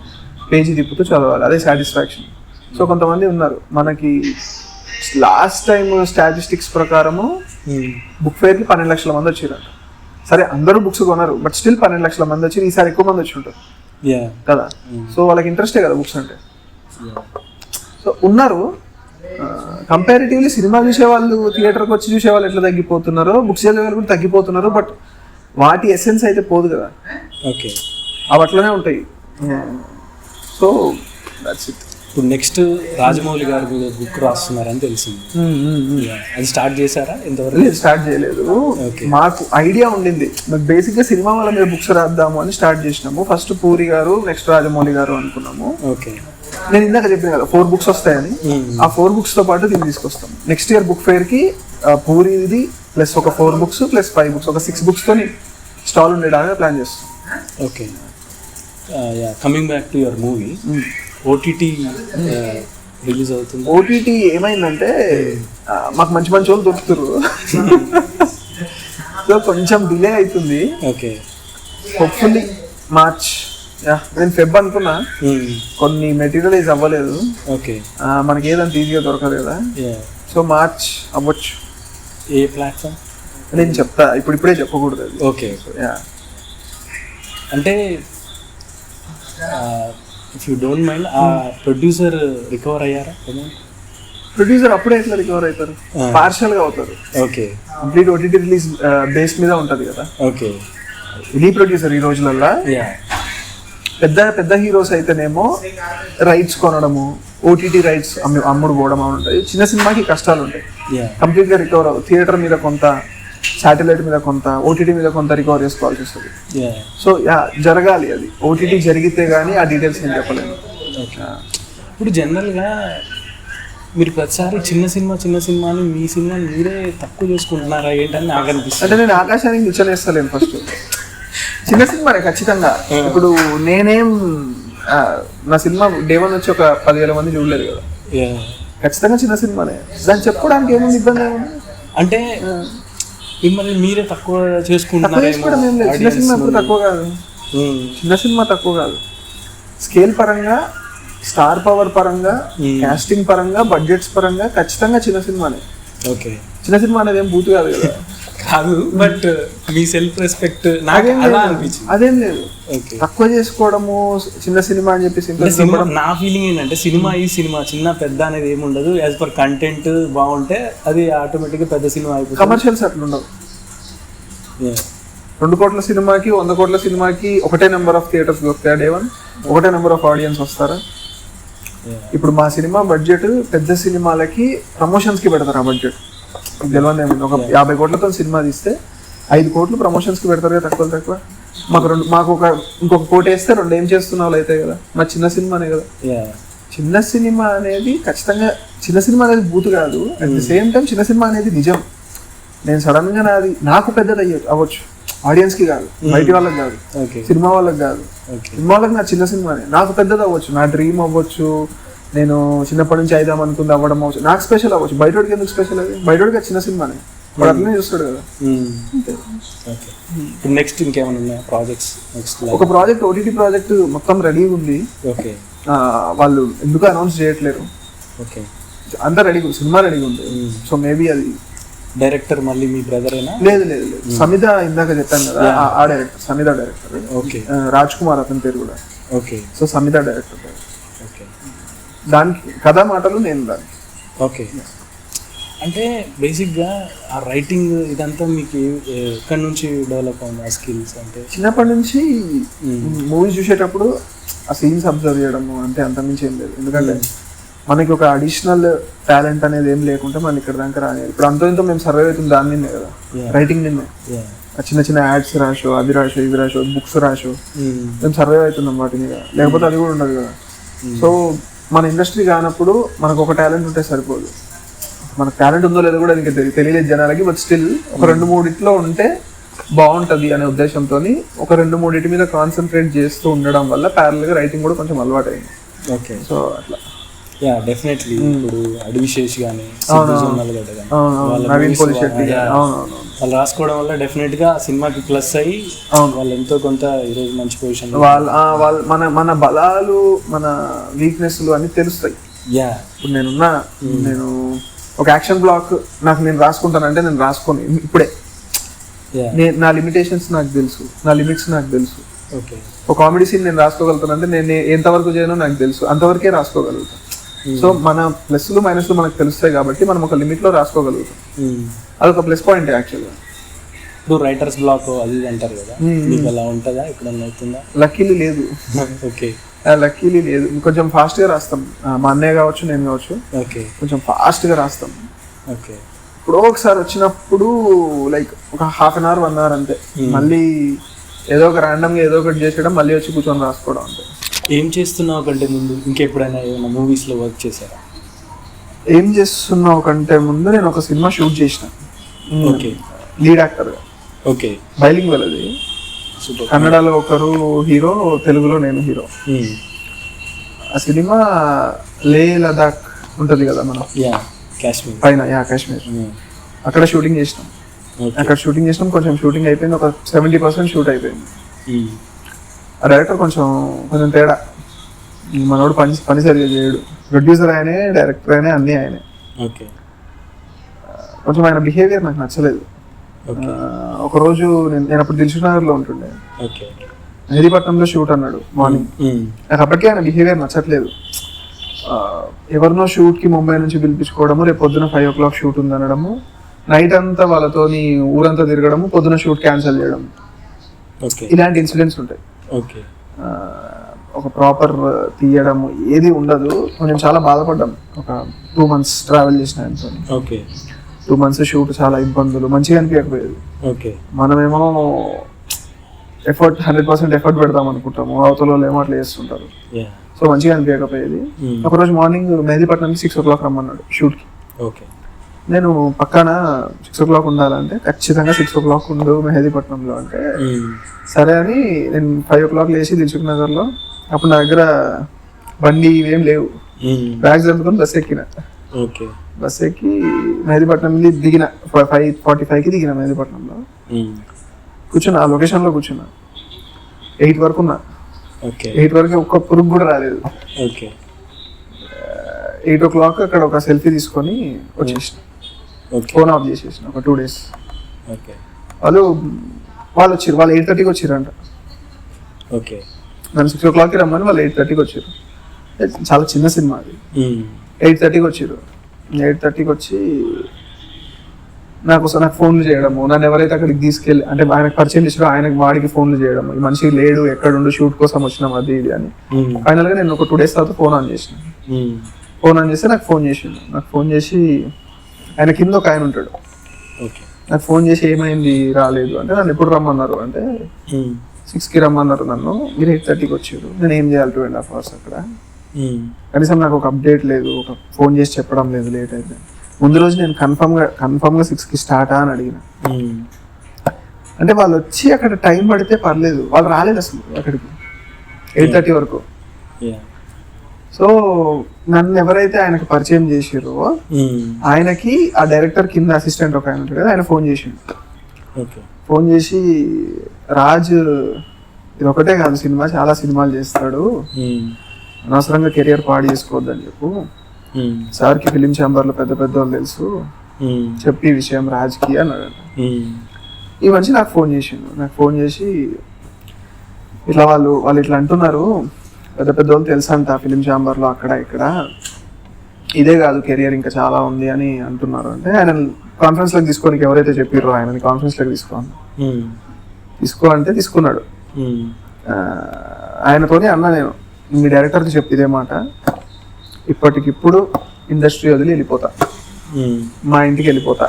Speaker 2: పేజీ తిప్పుతూ చదవాలి, అదే సాటిస్ఫాక్షన్. సో కొంతమంది ఉన్నారు. మనకి లాస్ట్ టైం స్టాటిస్టిక్స్ ప్రకారము బుక్ ఫేర్కి 12 లక్షల మంది వచ్చారంట. సరే అందరూ బుక్స్ కొన్నారు, బట్ స్టిల్ 12 లక్షల మంది వచ్చి ఈసారి ఎక్కువ మంది వచ్చి ఉంటారు కదా. సో వాళ్ళకి ఇంట్రెస్టే కదా బుక్స్ అంటే. సో ఉన్నారు. కంపారిటివ్లీ సినిమా చూసేవాళ్ళు, థియేటర్కి వచ్చి చూసేవాళ్ళు ఎట్లా తగ్గిపోతున్నారో బుక్స్ చదివేవాళ్ళు కూడా తగ్గిపోతున్నారు. బట్ వాటి ఎసెన్స్ అయితే పోదు కదా.
Speaker 1: ఓకే
Speaker 2: అవి అట్లనే ఉంటాయి. So that's it.
Speaker 1: ఇప్పుడు నెక్స్ట్ రాజమౌళి గారి మీద బుక్ రాస్తున్నారని తెలిసింది, అది స్టార్ట్ చేశారా? ఎంతవరకు
Speaker 2: స్టార్ట్ చేయలేదు. మాకు ఐడియా ఉండింది, బేసిక్గా సినిమా వాళ్ళ మీద బుక్స్ రాద్దాము అని స్టార్ట్ చేసినాము. ఫస్ట్ పూరి గారు, నెక్స్ట్ రాజమౌళి గారు అనుకున్నాము.
Speaker 1: ఓకే
Speaker 2: నేను ఇందాక చెప్పిన కదా 4 బుక్స్ వస్తాయని, ఆ 4 books తో పాటు దీన్ని తీసుకొస్తాం. నెక్స్ట్ ఇయర్ బుక్ ఫేర్ కి పూరిది ప్లస్ ఒక 4 books ప్లస్ 5 books, ఒక 6 books తోని స్టాల్ ఉండేలాగా ప్లాన్ చేస్తాం.
Speaker 1: Okay coming back to your movie, OTT release అవుతుంది.
Speaker 2: ఓటీటీ ఏమైందంటే మాకు మంచి మంచి వాళ్ళు దొరుకుతారు, సో కొంచెం డిలే అవుతుంది.
Speaker 1: Okay
Speaker 2: hopefully March. నేను ఫెబ్ అనుకున్నా, కొన్ని మెటీరియలైజ్ అవ్వలేదు.
Speaker 1: ఓకే
Speaker 2: మనకి ఏదంత ఈజీగా దొరకదు కదా. సో మార్చ్ అవ్వచ్చు.
Speaker 1: ఏ ప్లాట్ఫామ్
Speaker 2: నేను చెప్తా, ఇప్పుడే చెప్పకూడదు అది.
Speaker 1: ఓకే అంటే ఇఫ్ యూ డోంట్ మైండ్, ఆ ప్రొడ్యూసర్ రికవర్ అయ్యారా?
Speaker 2: ప్రొడ్యూసర్ అప్పుడే ఎట్లా రికవర్ అవుతారు? పార్షియల్ గా అవుతారు.
Speaker 1: Okay
Speaker 2: complete OTT release base మీద ఉంటది కదా.
Speaker 1: ఓకే
Speaker 2: ఎనీ ప్రొడ్యూసర్ ఈ రోజులల్లో పెద్ద హీరోస్ అయితేనేమో రైట్స్ కొనడము, ఓటీటీ రైట్స్ అమ్ముడు పోవడం అని ఉంటాయి. చిన్న సినిమాకి కష్టాలు ఉంటాయి, కంప్లీట్ గా రికవర్ అవ్వదు. థియేటర్ మీద కొంత, శాటిలైట్ మీద కొంత, ఓటీటీ మీద కొంత రికవర్ చేసుకోవాల్సి వస్తుంది. సో జరగాలి అది. ఓటీటీ జరిగితే కానీ ఆ డీటెయిల్స్ నేను చెప్పలేను.
Speaker 1: ఇప్పుడు జనరల్గా మీరు ప్రతిసారి చిన్న సినిమాని మీ సినిమాని మీరే తక్కువ చేసుకుంటున్నారా ఏంటని నాకు అనిపిస్తుంది.
Speaker 2: అంటే నేను ఆకాశానికి నిచ్చనేస్తలేను. ఫస్ట్ చిన్న సినిమానే ఖచ్చితంగా. ఇప్పుడు నేనేం నా సినిమా డే 1 వచ్చి ఒక 10,000 మంది చూడలేదు కదా. ఖచ్చితంగా చిన్న సినిమానే. దాన్ని చెప్పుకోవడానికి ఏముంది, ఇబ్బంది ఏముంది?
Speaker 1: అంటే మిమ్మల్ని మీరే తక్కువ చేసుకుంటున్నారు.
Speaker 2: చిన్న సినిమా ఎప్పుడు తక్కువ కాదు, చిన్న సినిమా తక్కువ కాదు. స్కేల్ పరంగా, స్టార్ పవర్ పరంగా, కాస్టింగ్ పరంగా, బడ్జెట్స్ పరంగా ఖచ్చితంగా చిన్న సినిమానే.
Speaker 1: ఓకే
Speaker 2: చిన్న సినిమా అనేది ఏం బూతు కాదు కదా.
Speaker 1: కాదు, బట్ మీ సెల్ఫ్ రెస్పెక్ట్ నాకు అలా అనిపించింది.
Speaker 2: అదేం లేదు, తక్కువ చేసుకోవడము చిన్న సినిమా అని చెప్పేసి.
Speaker 1: నా ఫీలింగ్ ఏంటంటే సినిమా చిన్న పెద్ద అనేది ఏమి ఉండదు. యాజ్ పర్ కంటెంట్ బాగుంటే అది ఆటోమేటిక్ గా పెద్ద సినిమా అయిపోతుంది.
Speaker 2: కమర్షియల్స్ అట్లా ఉండవు. 2 కోట్ల సినిమాకి 100 కోట్ల సినిమాకి ఒకటే నెంబర్ ఆఫ్ థియేటర్స్ దొరుకుతాయి. డే 1 ఒకటే నెంబర్ ఆఫ్ ఆడియన్స్ వస్తారా? ఇప్పుడు మా సినిమా బడ్జెట్ పెద్ద సినిమాలకి ప్రమోషన్స్ కి పెడతారు. ఆ బడ్జెట్ తెలియదు ఏముంది. ఒక 50 కోట్లతో సినిమా తీస్తే 5 కోట్లు ప్రమోషన్స్ కి పెడతారు కదా, తక్కువ. మాకు ఇంకొక కోటి వేస్తే 2 ఏం చేస్తున్నావు అయితే కదా, మా చిన్న సినిమానే కదా. చిన్న సినిమా అనేది ఖచ్చితంగా చిన్న సినిమా అనేది బూత్ కాదు, అట్ ది సేమ్ టైం చిన్న సినిమా అనేది నిజం. నేను సడన్ గా నాకు పెద్దది అవ్వచ్చు, ఆడియన్స్ కి కాదు, బయట వాళ్ళకి కాదు, సినిమా వాళ్ళకి కాదు. సినిమా వాళ్ళకి నా చిన్న సినిమానే, నాకు పెద్దది అవ్వచ్చు, నా డ్రీమ్ అవ్వచ్చు, నేను చిన్నప్పటి నుంచి అయిదాం అనుకుంది అవ్వడం అవ్వచ్చు, నాకు స్పెషల్ అవ్వచ్చు. బయటోడికి ఎందుకు స్పెషల్ అది? బయటోడికి చిన్న సినిమానే, వాడు అట్లనే చూస్తాడు కదా.
Speaker 1: నెక్స్ట్ ఇంకేమైనా ఉన్నాయా ప్రాజెక్ట్స్?
Speaker 2: ఒక ప్రాజెక్ట్ ఓటీటీ ప్రాజెక్ట్ మొత్తం రెడీ ఉంది, వాళ్ళు ఎందుకు అనౌన్స్ చేయట్లేరు. అంతా రెడీ, సినిమా రెడీ ఉంది. సో మేబీ అది
Speaker 1: డైరెక్టర్ మళ్ళీ మీ బ్రదర్ అయినా?
Speaker 2: లేదు, సమిత ఇందాక చెప్పాను కదా, ఆ డైరెక్టర్ సమిత డైరెక్టర్. రాజ్ కుమార్ అతని పేరు కూడా. So Samitha director. దానికి కథా మాటలు నేను దానికి.
Speaker 1: అంటే బేసిక్గా ఆ రైటింగ్ ఇదంతా మీకు ఎక్కడి నుంచి డెవలప్ అయింది ఆ స్కిల్స్? అంటే చిన్నప్పటి నుంచి
Speaker 2: మూవీస్ చూసేటప్పుడు ఆ సీన్స్ అబ్జర్వ్ చేయడము, అంటే అంతమించి ఏం లేదు. ఎందుకంటే మనకి ఒక అడిషనల్ టాలెంట్ అనేది ఏం లేకుంటే మనం ఇక్కడ దాకా రాలేదు. ఇప్పుడు అంతో ఇంతో మేము సర్వే అవుతుంది దాని నిన్నే కదా, రైటింగ్ నిన్నే. చిన్న చిన్న యాడ్స్ రాసో, అది రాసో, ఇది రాసో, బుక్స్ రాసో, మేము సర్వే అవుతున్నాం వాటి మీద, లేకపోతే అది కూడా ఉండదు కదా. సో మన ఇండస్ట్రీ కానప్పుడు మనకు ఒక టాలెంట్ ఉంటే సరిపోదు. మనకు టాలెంట్ ఉందో లేదో కూడా ఇంకా తెలియలేదు జనాలకి. బట్ స్టిల్ ఒక 2-3 ఉంటే బాగుంటుంది అనే ఉద్దేశంతో ఒక 2-3 మీద కాన్సన్ట్రేట్ చేస్తూ ఉండడం వల్ల ప్యారల్గా రైటింగ్ కూడా కొంచెం అలవాటు అయింది. సో అట్లా
Speaker 1: డెఫినెట్లీ ఇప్పుడు అడివిశేష్ కానీ వాళ్ళు రాసుకోవడం వల్ల డెఫినెట్ గా సినిమాకి ప్లస్ అయ్యి వాళ్ళు ఎంతో కొంత ఈరోజు మంచి పొజిషన్,
Speaker 2: వాళ్ళు మన బలాలు మన వీక్నెస్లు అన్ని తెలుస్తాయి. ఇప్పుడు నేను ఒక యాక్షన్ బ్లాక్ నాకు నేను రాసుకుంటానంటే నేను రాసుకోను ఇప్పుడే. నా లిమిటేషన్స్ నాకు తెలుసు, నా లిమిట్స్ నాకు తెలుసు. ఒక కామెడీ సీన్ నేను రాసుకోగలుగుతానంటే నేను ఎంతవరకు చేయనో నాకు తెలుసు, అంతవరకే రాసుకోగలుగుతాను. సో మన ప్లస్లు మైనస్లు మనకు తెలుస్తాయి కాబట్టి మనం ఒక లిమిట్ లో రాసుకోగలుగుతాం. అదొక ప్లస్ పాయింట్ యాక్చువల్గా.
Speaker 1: ఇప్పుడు రైటర్స్ బ్లాక్ అది అంటారు కదా, మీకు అలా ఉంటుందా? ఎప్పుడన్నా అవుతుందా?
Speaker 2: లక్కీలీ లేదు. లక్కీలీ లేదు, కొంచెం ఫాస్ట్ గా రాస్తాం. మా అన్నయ్య కావచ్చు, నేను కావచ్చు, కొంచెం ఫాస్ట్ గా రాస్తాం. ఇప్పుడు ఒకసారి వచ్చినప్పుడు లైక్ ఒక హాఫ్ అన్ అవర్ 1 అవర్ అంతే, మళ్ళీ ఏదో ఒక ర్యాండమ్ గా ఏదో ఒకటి చేసేయడం, మళ్ళీ వచ్చి కూర్చొని రాసుకోవడం అంతే.
Speaker 1: ఏం చేస్తున్నావు కంటే ముందు ఇంకెప్పుడైనా ఏమైనా మూవీస్ లో వర్క్ చేశారా?
Speaker 2: ఏం చేస్తున్నావు కంటే ముందు నేను ఒక సినిమా షూట్ చేసిన, లీడ్ యాక్టర్ గా. బైలింగ్వల్ అది, కన్నడలో ఒకరు హీరో, తెలుగులో నేను హీరో. ఆ సినిమా లే లదాఖ్ ఉంటది కదా మన పైన, కాశ్మీర్, అక్కడ షూటింగ్ చేసినాం. కొంచెం షూటింగ్ అయిపోయింది, ఒక 70% షూట్ అయిపోయింది. ఆ డైరెక్టర్ కొంచెం తేడా, మనోడు పని సరిగా చేయడు. ప్రొడ్యూసర్ ఆయనే, డైరెక్టర్ ఆయనే, అన్నీ ఆయనే. కొంచెం ఆయన బిహేవియర్ నాకు నచ్చలేదు. ఒకరోజు నేను అప్పుడు దిల్సుఖ్నగర్లో ఉంటుండే, మెహదీపట్నంలో షూట్ అన్నాడు మార్నింగ్. నాకు అప్పటికే ఆయన బిహేవియర్ నచ్చట్లేదు. ఎవరినో షూట్కి ముంబై నుంచి పిలిపించుకోవడము, రేపు పొద్దున 5 o'clock షూట్ ఉంది అనడము, నైట్ అంతా వాళ్ళతోని ఊరంతా తిరగడము, పొద్దున షూట్ క్యాన్సిల్ చేయడం, ఇలాంటి ఇన్సిడెంట్స్ ఉంటాయి. ఒక ప్రాపర్ తీయడం ఏది ఉండదు. నేను చాలా బాధపడ్డాం. ఒక 2 months ట్రావెల్ చేసిన ఆయనతో. 2 months షూట్, చాలా ఇబ్బందులు, మంచిగా అనిపించకపోయేది. మనమేమో 100% ఎఫర్ట్ పెడతాం అనుకుంటాము, అవతల వాళ్ళు ఏమో అట్లా చేస్తుంటారు. సో మంచిగా అనిపించకపోయేది. ఒకరోజు మార్నింగ్ మెహదీపట్నంకి 6 o'clock రమ్మన్నాడు షూట్కి. నేను పక్కన 6 o'clock ఉండాలంటే ఖచ్చితంగా 6 o'clock ఉండు మెహదీపట్నంలో అంటే సరే అని నేను 5 o'clock లేచి దిల్సుఖ్నగర్లో, అప్పుడు నా దగ్గర బండి ఇవేం లేవు, బ్యాగ్స్ అనుకుని బస్ ఎక్కిన. బస్ ఎక్కి మెహదీపట్నం దిగిన, 5:45కి దిగిన మెహదీపట్నంలో. కూర్చున్నా, ఆ లొకేషన్లో కూర్చున్నా. 8 వరకు ఉన్నా. 8 వరకు ఒక్క పురుగు కూడా రాలేదు. 8 o'clock అక్కడ ఒక సెల్ఫీ తీసుకొని వచ్చేసిన, ఫోన్ ఆఫ్ చేసేసిన. ఒక 2 days వాళ్ళు వచ్చారు. వాళ్ళు 8:30కి వచ్చారంట. నన్ను 6 o'clockకి రమ్మని వాళ్ళు 8:30కి వచ్చారు. చాలా చిన్న సినిమా అది. 8:30కి వచ్చారు. 8:30కి వచ్చి నాకు ఫోన్లు చేయడము, నన్ను ఎవరైతే అక్కడికి తీసుకెళ్ళి, అంటే ఆయనకు పరిచయం చేసారో ఆయనకు వాడికి ఫోన్లు చేయడము, ఈ మనిషి లేడు, ఎక్కడుండు, షూట్ కోసం వచ్చినాం, అది ఇది అని. ఫైనల్గా నేను ఒక 2 days తర్వాత ఫోన్ ఆన్ చేసిన. ఫోన్ ఆన్ చేస్తే నాకు ఫోన్ చేసిండు. నాకు ఫోన్ చేసి, ఆయన కింద ఒక ఆయన ఉంటాడు, నాకు ఫోన్ చేసి ఏమైంది రాలేదు అంటే, నన్ను ఎప్పుడు రమ్మన్నారు అంటే 6కి రమ్మన్నారు నన్ను, మీరు 8:30కి వచ్చారు. నేను ఏం చేయాలి 2.5 hours అక్కడ? కనీసం నాకు ఒక అప్డేట్ లేదు, ఒక ఫోన్ చేసి చెప్పడం లేదు లేట్ అయితే. ముందు రోజు నేను కన్ఫర్మ్గా 6కి స్టార్ట్ అని అడిగిన. అంటే వాళ్ళు వచ్చి అక్కడ టైం పడితే పర్లేదు, వాళ్ళు రాలేదు అసలు అక్కడికి 8:30 వరకు. సో నన్ను ఎవరైతే ఆయనకు పరిచయం చేసిరో ఆయనకి ఆ డైరెక్టర్ కింద అసిస్టెంట్ ఒక ఆయన ఉంటాడు కదా, ఆయన ఫోన్ చేసిండు. ఫోన్ చేసి, రాజ్ ఇది ఒకటే కాదు సినిమా, చాలా సినిమాలు చేస్తాడు, అనవసరంగా కెరియర్ పాడు చేసుకోవద్దని చెప్పు, సార్కి ఫిలిం ఛాంబర్లో పెద్ద పెద్ద వాళ్ళు తెలుసు, చెప్పి విషయం రాజ్కి అన్నాడు. ఈ మనిషి నాకు ఫోన్ చేసిండు. నాకు ఫోన్ చేసి ఇట్లా వాళ్ళు ఇట్లా అంటున్నారు, పెద్ద పెద్ద వాళ్ళు తెలుసా అంట ఫిలిం ఛాంబర్లో అక్కడ ఇక్కడ, ఇదే కాదు కెరియర్ ఇంకా చాలా ఉంది అని అంటున్నారు. అంటే ఆయన కాన్ఫరెన్స్లోకి తీసుకోనికి ఎవరైతే చెప్పారో ఆయనని కాన్ఫరెన్స్లోకి తీసుకో అంటే తీసుకున్నాడు. ఆయనతోనే అన్నా, నేను మీ డైరెక్టర్కి చెప్పి ఇదే మాట, ఇప్పటికిప్పుడు ఇండస్ట్రీ వదిలి వెళ్ళిపోతా, మా ఇంటికి వెళ్ళిపోతా,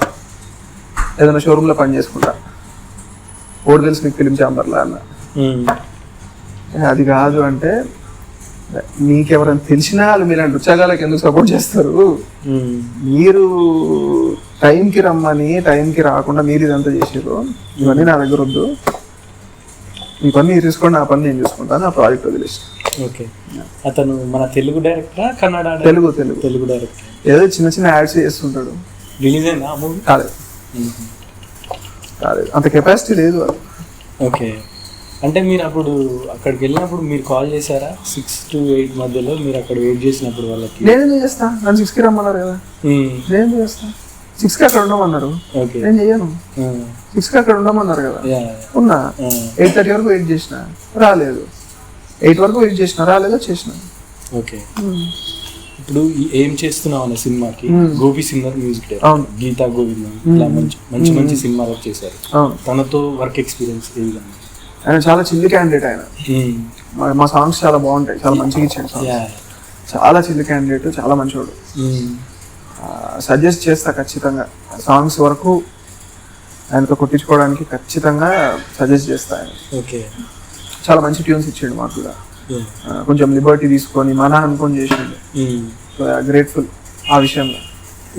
Speaker 2: ఏదైనా షోరూంలో పని చేసుకుంటా, ఓడి తెలుసు మీకు ఫిలిం ఛాంబర్లో అన్న. అది కాదు అంటే, మీకెవరైనా తెలిసినా వాళ్ళు మీలాంటి ఉత్సాహాలకు ఎందుకు సపోర్ట్ చేస్తారు, మీరు టైంకి రమ్మని టైంకి రాకుండా మీరు ఇదంతా చేసారు, ఇవన్నీ నా దగ్గర వద్దు, మీ పని మీరు చూసుకోండి, నా పని నేను చూసుకుంటాను, ఆ ప్రాజెక్ట్ వదిలేసి.
Speaker 1: ఓకే. అతను మన తెలుగు డైరెక్టరా కన్నడ? తెలుగు డైరెక్టర్.
Speaker 2: ఏదో చిన్న చిన్న యాడ్స్ చేస్తుంటాడు.
Speaker 1: రిలీజ్ అయిందా మూవీ?
Speaker 2: కాలేదు, అంత కెపాసిటీ లేదు.
Speaker 1: ఓకే. అంటే మీరు అప్పుడు అక్కడికి వెళ్ళినప్పుడు మీరు కాల్ చేశారా 6 to 8 మధ్యలో? మీరు అక్కడ వెయిట్ చేసినప్పుడు వాళ్ళకి
Speaker 2: నేనేం చేస్తా, నన్ను 6కి రమ్మన్నారు కదా, నేనేం చేస్తా, 6కి అక్కడ ఉండమన్నారు, నేను చెయ్యను. 6కి అక్కడ ఉండమన్నారు కదా, ఉన్నా. 8:30 వరకు వెయిట్ చేసిన, రాలేదు. 8 వరకు వెయిట్ చేసిన, రాలేదు, చేసిన.
Speaker 1: ఓకే. ఇప్పుడు ఏం చేస్తున్నావు అనే సినిమాకి గోపి సింగర్ మ్యూజిక్
Speaker 2: అవును,
Speaker 1: గీతా గోవిందం ఇలా మంచి మంచి సినిమాలు చేశారు. తనతో వర్క్ ఎక్స్పీరియన్స్ ఏ విధంగా?
Speaker 2: ఆయన చాలా చిల్లి క్యాండిడేట్. ఆయన మా సాంగ్స్ చాలా బాగుంటాయి, చాలా మంచిగా ఇచ్చాడు, చాలా చిల్లి క్యాండిడేట్, చాలా మంచివాడు. సజెస్ట్ చేస్తా ఖచ్చితంగా, సాంగ్స్ వరకు ఆయనతో కొట్టించుకోవడానికి ఖచ్చితంగా సజెస్ట్ చేస్తా. ఆయన
Speaker 1: ఓకే,
Speaker 2: చాలా మంచి ట్యూన్స్ ఇచ్చాడు మాకు కూడా, కొంచెం లిబర్టీ తీసుకొని మన అనుకొని చేసిండు. గ్రేట్ఫుల్ ఆ విషయంలో.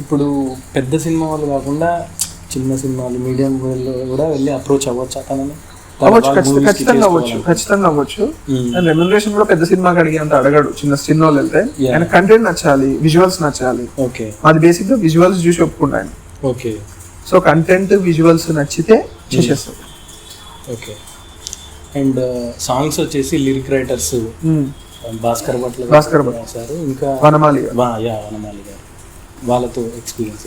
Speaker 1: ఇప్పుడు పెద్ద సినిమా వాళ్ళు కాకుండా చిన్న సినిమాలు మీడియం కూడా వెళ్ళి అప్రోచ్ అవ్వచ్చు అతను?
Speaker 2: అవ్వచ్చు, ఖచ్చితంగా అవ్వచ్చు. అండ్ రెమ్యునరేషన్ కూడా పెద్ద సినిమాకి అడిగేంత అడగడు, చిన్న వాళ్ళు వెళ్తే. ఆయన కంటెంట్ నచ్చాలి, విజువల్స్ నచ్చాలి.
Speaker 1: ఓకే,
Speaker 2: అది బేసిక్ గా విజువల్స్ చూసి ఒప్పుకుంటా ఆయన.
Speaker 1: ఓకే.
Speaker 2: సో కంటెంట్ విజువల్స్ నచ్చితే చేసేస్తారు.
Speaker 1: ఓకే. అండ్ సాంగ్స్ వచ్చేసి lyric writers Bhaskar Bhat sir, ఇంకా వనమాలి గారు, వాళ్ళతో ఎక్స్పీరియన్స్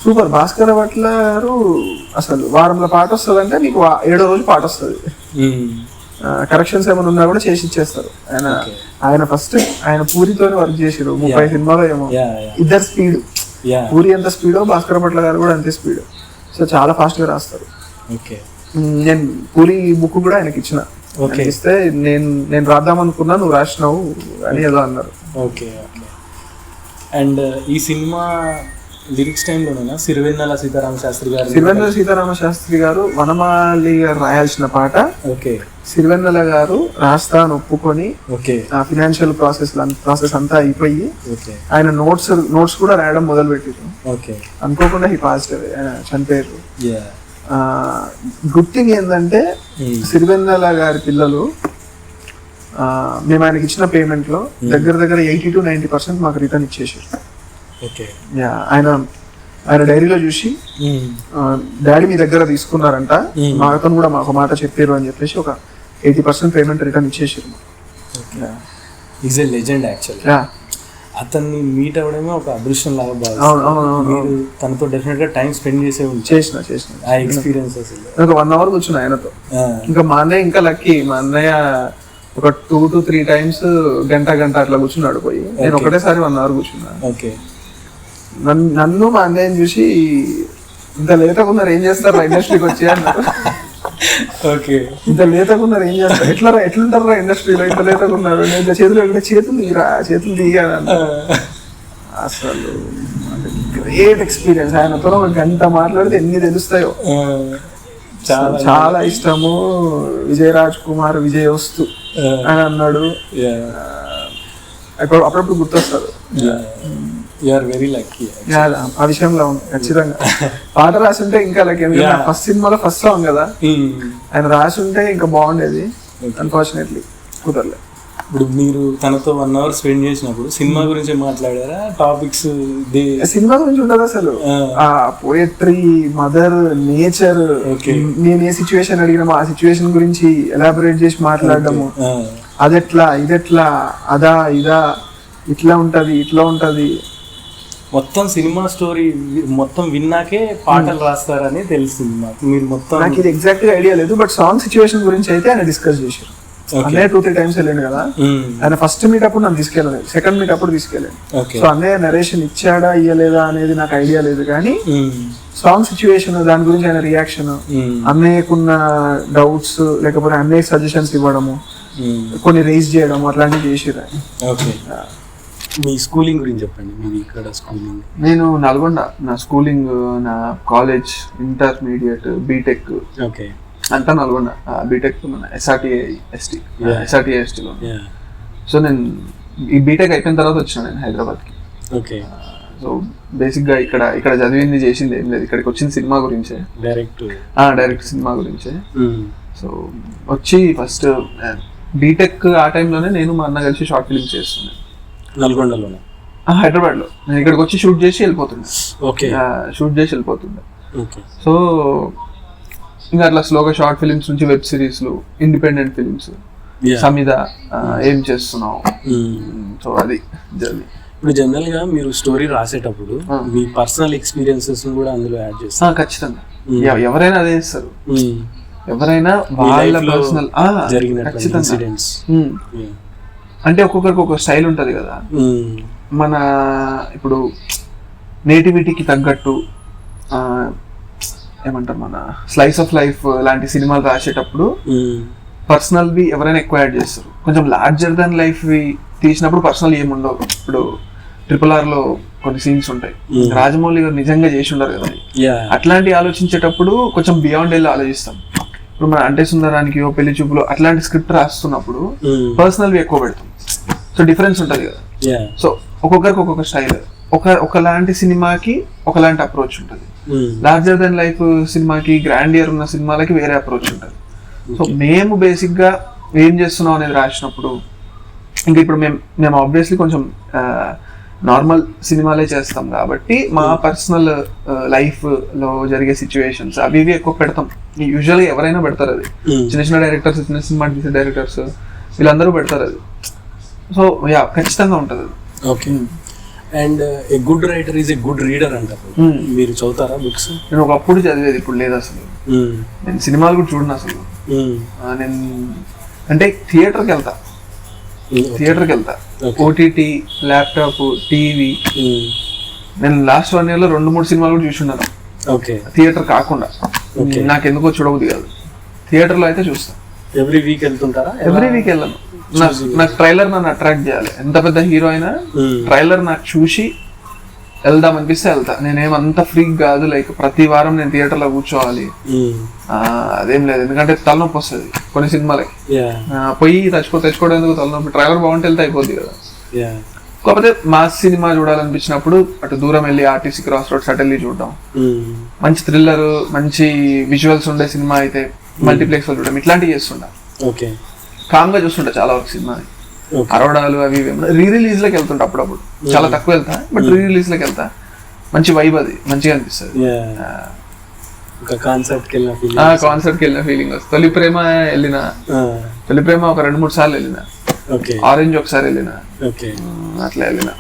Speaker 2: సూపర్. భాస్కర్ భట్ల గారు అసలు వారంలో పాట వస్తుంది అంటే నీకు 7వ రోజు పాట వస్తుంది. కరెక్షన్స్ ఏమైనా ఉన్నా కూడా చేసి ఇచ్చేస్తారు. ఆయన ఫస్ట్ ఆయన పూరితో వర్క్ చేసారు 30 సినిమాలో ఏమో. ఇద్దరు స్పీడ్, పూరి ఎంత స్పీడో భాస్కర్ భట్ల గారు కూడా అంతే స్పీడ్. సో చాలా ఫాస్ట్ గా రాస్తారు. నేను పూరి బుక్ కూడా ఆయనకి ఇచ్చిన, ఇస్తే నేను రాద్దాం అనుకున్నా, నువ్వు రాసినావు అని ఏదో అన్నారు.
Speaker 1: ఓకే. ఓకే. అండ్ ఈ సినిమా లిరిక్స్ టైంలోనేనా సిరివెన్నెల సీతారామ శాస్త్రి గారు వనమాలి గారు రాయాల్సిన పాట సిరివెన్నెల గారు రాస్తాను ఒప్పుకొని, ఫినాన్షియల్ ప్రాసెస్ అంతా అయిపోయి ఆయన నోట్స్ కూడా రాయడం మొదలు పెట్టారు. అనుకోకుండా హీ పాస్డ్ అవే, ఆయన చనిపోయారు. గుడ్ థింగ్ ఏంటంటే సిరివెన్నెల గారి పిల్లలు మేము ఆయనకి ఇచ్చిన పేమెంట్ లో దగ్గర 80 to 90% మాకు రిటర్న్ ఇచ్చేసారు. ఆయన డైరీలో చూసి డాడీ మీ దగ్గర తీసుకున్నారంట, మాతో కూడా మాకు మాట చెప్పారు అని చెప్పేసి ఒక 80% పేమెంట్ రిటర్న్ ఇచ్చేసారు. Is a legend actually. అతన్ని మీట్ అవ్వడమే ఒక అదృష్టం లాగా బాగా. మీరు తనతో డెఫినెట్ గా టైం స్పెండ్ చేసిన ఆ ఎక్స్పీరియన్స్ అసలు.
Speaker 2: ఒక 1 hour కూర్చున్నా ఆయనతో. ఇంకా మా అన్నయ్య ఇంకా లక్కీ, మా అన్నయ్య ఒక 2 to 3 times గంట అట్లా కూర్చున్నాడు పోయి. నేను ఒకటేసారి 1 hour కూర్చున్నా.
Speaker 1: ఓకే.
Speaker 2: నన్ను మా అన్నయ్యని చూసి ఇంత లేతగా ఉన్నారు ఏం చేస్తారు ఇండస్ట్రీకి వచ్చి అన్నారు.
Speaker 1: ఓకే,
Speaker 2: ఇంత లేతగా ఉన్నారు ఏం చేస్తారు, ఎట్లుంటారా ఇండస్ట్రీలో, ఇంత లేతగా ఉన్నారు, నేను చేతులు దిగాను. అసలు గ్రేట్ ఎక్స్పీరియన్స్. ఆయనతో ఒక గంట మాట్లాడితే ఎన్ని తెలుస్తాయో. చాలా ఇష్టము. విజయ్ రాజ్ కుమార్ విజయోస్తు అని అన్నాడు. అప్పుడప్పుడు గుర్తొస్తారు.
Speaker 1: వెరీ లక్కీ
Speaker 2: ఆ విషయంలో ఖచ్చితంగా. పాట రాసుంటే ఇంకా లక్కీ. ఎందుకంటే ఫస్ట్ సినిమాలో ఫస్ట్ సాంగ్ కదా, ఆయన రాసుంటే ఇంకా బాగుండేది. అన్ఫార్చునేట్లీ కుదరలేదు.
Speaker 1: ఇప్పుడు మీరు తనతో 1 hour స్పెండ్ చేసినప్పుడు సినిమా గురించి మాట్లాడారా? టాపిక్స్
Speaker 2: సినిమా గురించి ఉండదు అసలు. ఆ పోయట్రీ, మదర్, నేచర్, నేను ఏ సిచ్యువేషన్ అడిగినామో ఆ సిచ్యువేషన్ గురించి ఎలాబొరేట్ చేసి మాట్లాడడము. అదెట్లా, ఇదెట్లా, అదా ఇదా, ఇట్లా ఉంటది, ఇట్లా ఉంటది.
Speaker 1: మొత్తం సినిమా స్టోరీ మొత్తం విన్నాకే పాటలు రాస్తారని తెలిసింది మాకు. మీరు మొత్తం
Speaker 2: నాకు ఇది ఎగ్జాక్ట్ గా ఐడియా లేదు, బట్ సాంగ్ సిచ్యువేషన్ గురించి అయితే ఆయన డిస్కస్ చేశారు. అన్నయ్య 2-3 times వెళ్ళాడు కదా. ఆయన ఫస్ట్ మీట్ అప్పుడు నన్ను తీసుకెళ్ళలేదు, సెకండ్ మీట్ అప్పుడు తీసుకెళ్ళాడు. సో అన్నయ్య నరేషన్ ఇచ్చాడా ఇయ్యలేదా అనేది నాకు ఐడియా లేదు, కానీ సాంగ్ సిచ్యువేషన్, దాని గురించి ఆయన రియాక్షన్, అన్నయ్యకున్న డౌట్స్ లేకపోతే అన్నయ్య సజెషన్స్ ఇవ్వడము, కొన్ని రేస్ చేయడం, అట్లాంటివి చేసిరు.
Speaker 1: మీ స్కూలింగ్ గురించి చెప్పండి. మీరు ఇక్కడ స్కూలింగ్?
Speaker 2: నేను నల్గొండ. నా స్కూలింగ్, నా కాలేజ్, ఇంటర్మీడియట్, బీటెక్ అంతా నల్గొండ. బీటెక్ ఎస్ఆర్టీఏఎస్టీలో. సో నేను ఈ బీటెక్ అయిపోయిన తర్వాత వచ్చాను నేను హైదరాబాద్కి. సో బేసిక్ గా ఇక్కడ చదివింది చేసింది ఏం లేదు. ఇక్కడికి వచ్చింది సినిమా గురించే, డైరెక్ట్ సినిమా గురించే. సో వచ్చి ఫస్ట్ బీటెక్ ఆ టైంలోనే నేను మా అన్న కలిసి షార్ట్ ఫిల్మ్స్ చేస్తున్నాను
Speaker 1: నల్గొండలోనే,
Speaker 2: హైదరాబాద్ లో. నేను ఇక్కడికి వచ్చి షూట్ చేసి వెళ్ళిపోతుండే. సో ఇంకా అట్లా స్లోగా షార్ట్ ఫిలిమ్స్ నుంచి వెబ్ సిరీస్లు, ఇండిపెండెంట్ ఫిలిమ్స్, సమిద, ఏం చేస్తున్నావు. సో అది జర్నీ.
Speaker 1: ఇప్పుడు జనరల్ గా మీరు స్టోరీ రాసేటప్పుడు మీ పర్సనల్ ఎక్స్పీరియన్సెస్ కూడా అందులో యాడ్ చేస్తారు?
Speaker 2: ఖచ్చితంగా. ఎవరైనా అదే చేస్తారు. ఎవరైనా వాళ్ళ పర్సనల్
Speaker 1: ఇన్సిడెంట్స్.
Speaker 2: అంటే ఒక్కొక్కరికి ఒక స్టైల్ ఉంటది కదా. మన ఇప్పుడు నేటివిటీకి తగ్గట్టు ఏమంటారు, మన స్లైస్ ఆఫ్ లైఫ్ లాంటి సినిమాలు రాసేటప్పుడు పర్సనల్ వి ఎవరైనా ఎక్కువ యాడ్ చేస్తారు. కొంచెం లార్జర్ దాన్ లైఫ్ వి తీసినప్పుడు పర్సనల్ ఏముండవు. ఇప్పుడు RRR లో కొన్ని సీన్స్ ఉంటాయి, రాజమౌళి గారు నిజంగా చేసి ఉండరు కదా. అట్లాంటి ఆలోచించేటప్పుడు కొంచెం బియాండ్ వెళ్ళి ఆలోచిస్తాం. ఇప్పుడు మన అంటే సుందరానికి, ఓ పెళ్లి చూపులో అట్లాంటి స్క్రిప్ట్ రాస్తున్నప్పుడు పర్సనల్ వి ఎక్కువ పెడతాం. సో డిఫరెన్స్ ఉంటది కదా. సో ఒక్కొక్కరికి ఒక్కొక్క స్టైల్. ఒకలాంటి సినిమాకి ఒకలాంటి అప్రోచ్ ఉంటుంది. లార్జర్ దెన్ లైఫ్ సినిమాకి, గ్రాండియర్ ఉన్న సినిమాలకి వేరే అప్రోచ్ ఉంటుంది. సో మేము బేసిక్ గా ఏం చేస్తున్నాం అనేది రాసినప్పుడు, ఇంకా ఇప్పుడు మేము ఆబ్వియస్లీ కొంచెం నార్మల్ సినిమాలే చేస్తాం కాబట్టి మా పర్సనల్ లైఫ్ లో జరిగే సిచ్యువేషన్స్ అవి ఇవి ఎక్కువ పెడతాం. యూజువల్గా ఎవరైనా పెడతారు అది. చిన్న చిన్న డైరెక్టర్స్, చిన్న సినిమా తీసే డైరెక్టర్స్ వీళ్ళందరూ పెడతారు అది. సో ఖచ్చితంగా ఉంటుంది అది.
Speaker 1: Okay. And a good writer is a good reader అంటారు. మీరు చదువుతారా బుక్స్?
Speaker 2: నేను ఒకప్పుడు చదివేది, ఇప్పుడు లేదు అసలు. నేను సినిమాలు కూడా చూడను అసలు. నేను అంటే థియేటర్కి వెళ్తా, ఓటీటీ, ల్యాప్టాప్, టీవీ. నేను లాస్ట్ 1 year లో 2-3 సినిమాలు కూడా చూసి ఉన్నాను థియేటర్ కాకుండా. నాకు ఎందుకో చూడబుద్ది కాదు. థియేటర్లో అయితే చూస్తా.
Speaker 1: ఎవ్రీ వీక్ వెళ్తుంటారా?
Speaker 2: ఎవ్రీ వీక్ వెళ్ళను. నాకు ట్రైలర్ నన్ను అట్రాక్ట్ చేయాలి. ఎంత పెద్ద హీరో అయినా ట్రైలర్ నాకు చూసి వెళ్దాం అనిపిస్తే వెళ్తా. నేనేమంత ఫ్రీక్ కాదు, లైక్ ప్రతి వారం నేను థియేటర్లో కూర్చోవాలి అదేం లేదు. ఎందుకంటే తలనొప్పి వస్తుంది కొన్ని సినిమాలకి. పోయి తెచ్చుకోవడం ఎందుకు తలనొప్పి? ట్రైలర్ బాగుంటే వెళ్తే అయిపోద్ది కదా. కాకపోతే మాస్ సినిమా చూడాలనిపించినప్పుడు అటు దూరం వెళ్ళి ఆర్టీసీ క్రాస్ రోడ్స్ అటు వెళ్ళి చూడడం, మంచి థ్రిల్లర్, మంచి విజువల్స్ ఉండే సినిమా అయితే మల్టీప్లెక్స్ లో చూడడం, ఇట్లాంటివి చేస్తుంటా. కామ్ గా చూస్తుంటా చాలా వరకు సినిమా. అరవడాలు అవి రీ రిలీజ్ లోకి వెళ్తుంటా అప్పుడప్పుడు. చాలా తక్కువ వెళ్తా, బట్ రీ రిలీజ్ లోకి వెళ్తా. మంచి వైబ్, అది మంచిగా అనిపిస్తుంది.
Speaker 1: కాన్సర్ట్ కి
Speaker 2: వెళ్ళిన ఫీలింగ్ వస్తుంది. తొలి ప్రేమ వెళ్ళిన, తొలి ప్రేమ ఒక 2-3 సార్లు వెళ్ళిన. ఆరెంజ్ ఒకసారి వెళ్ళిన, అట్లా వెళ్ళిన.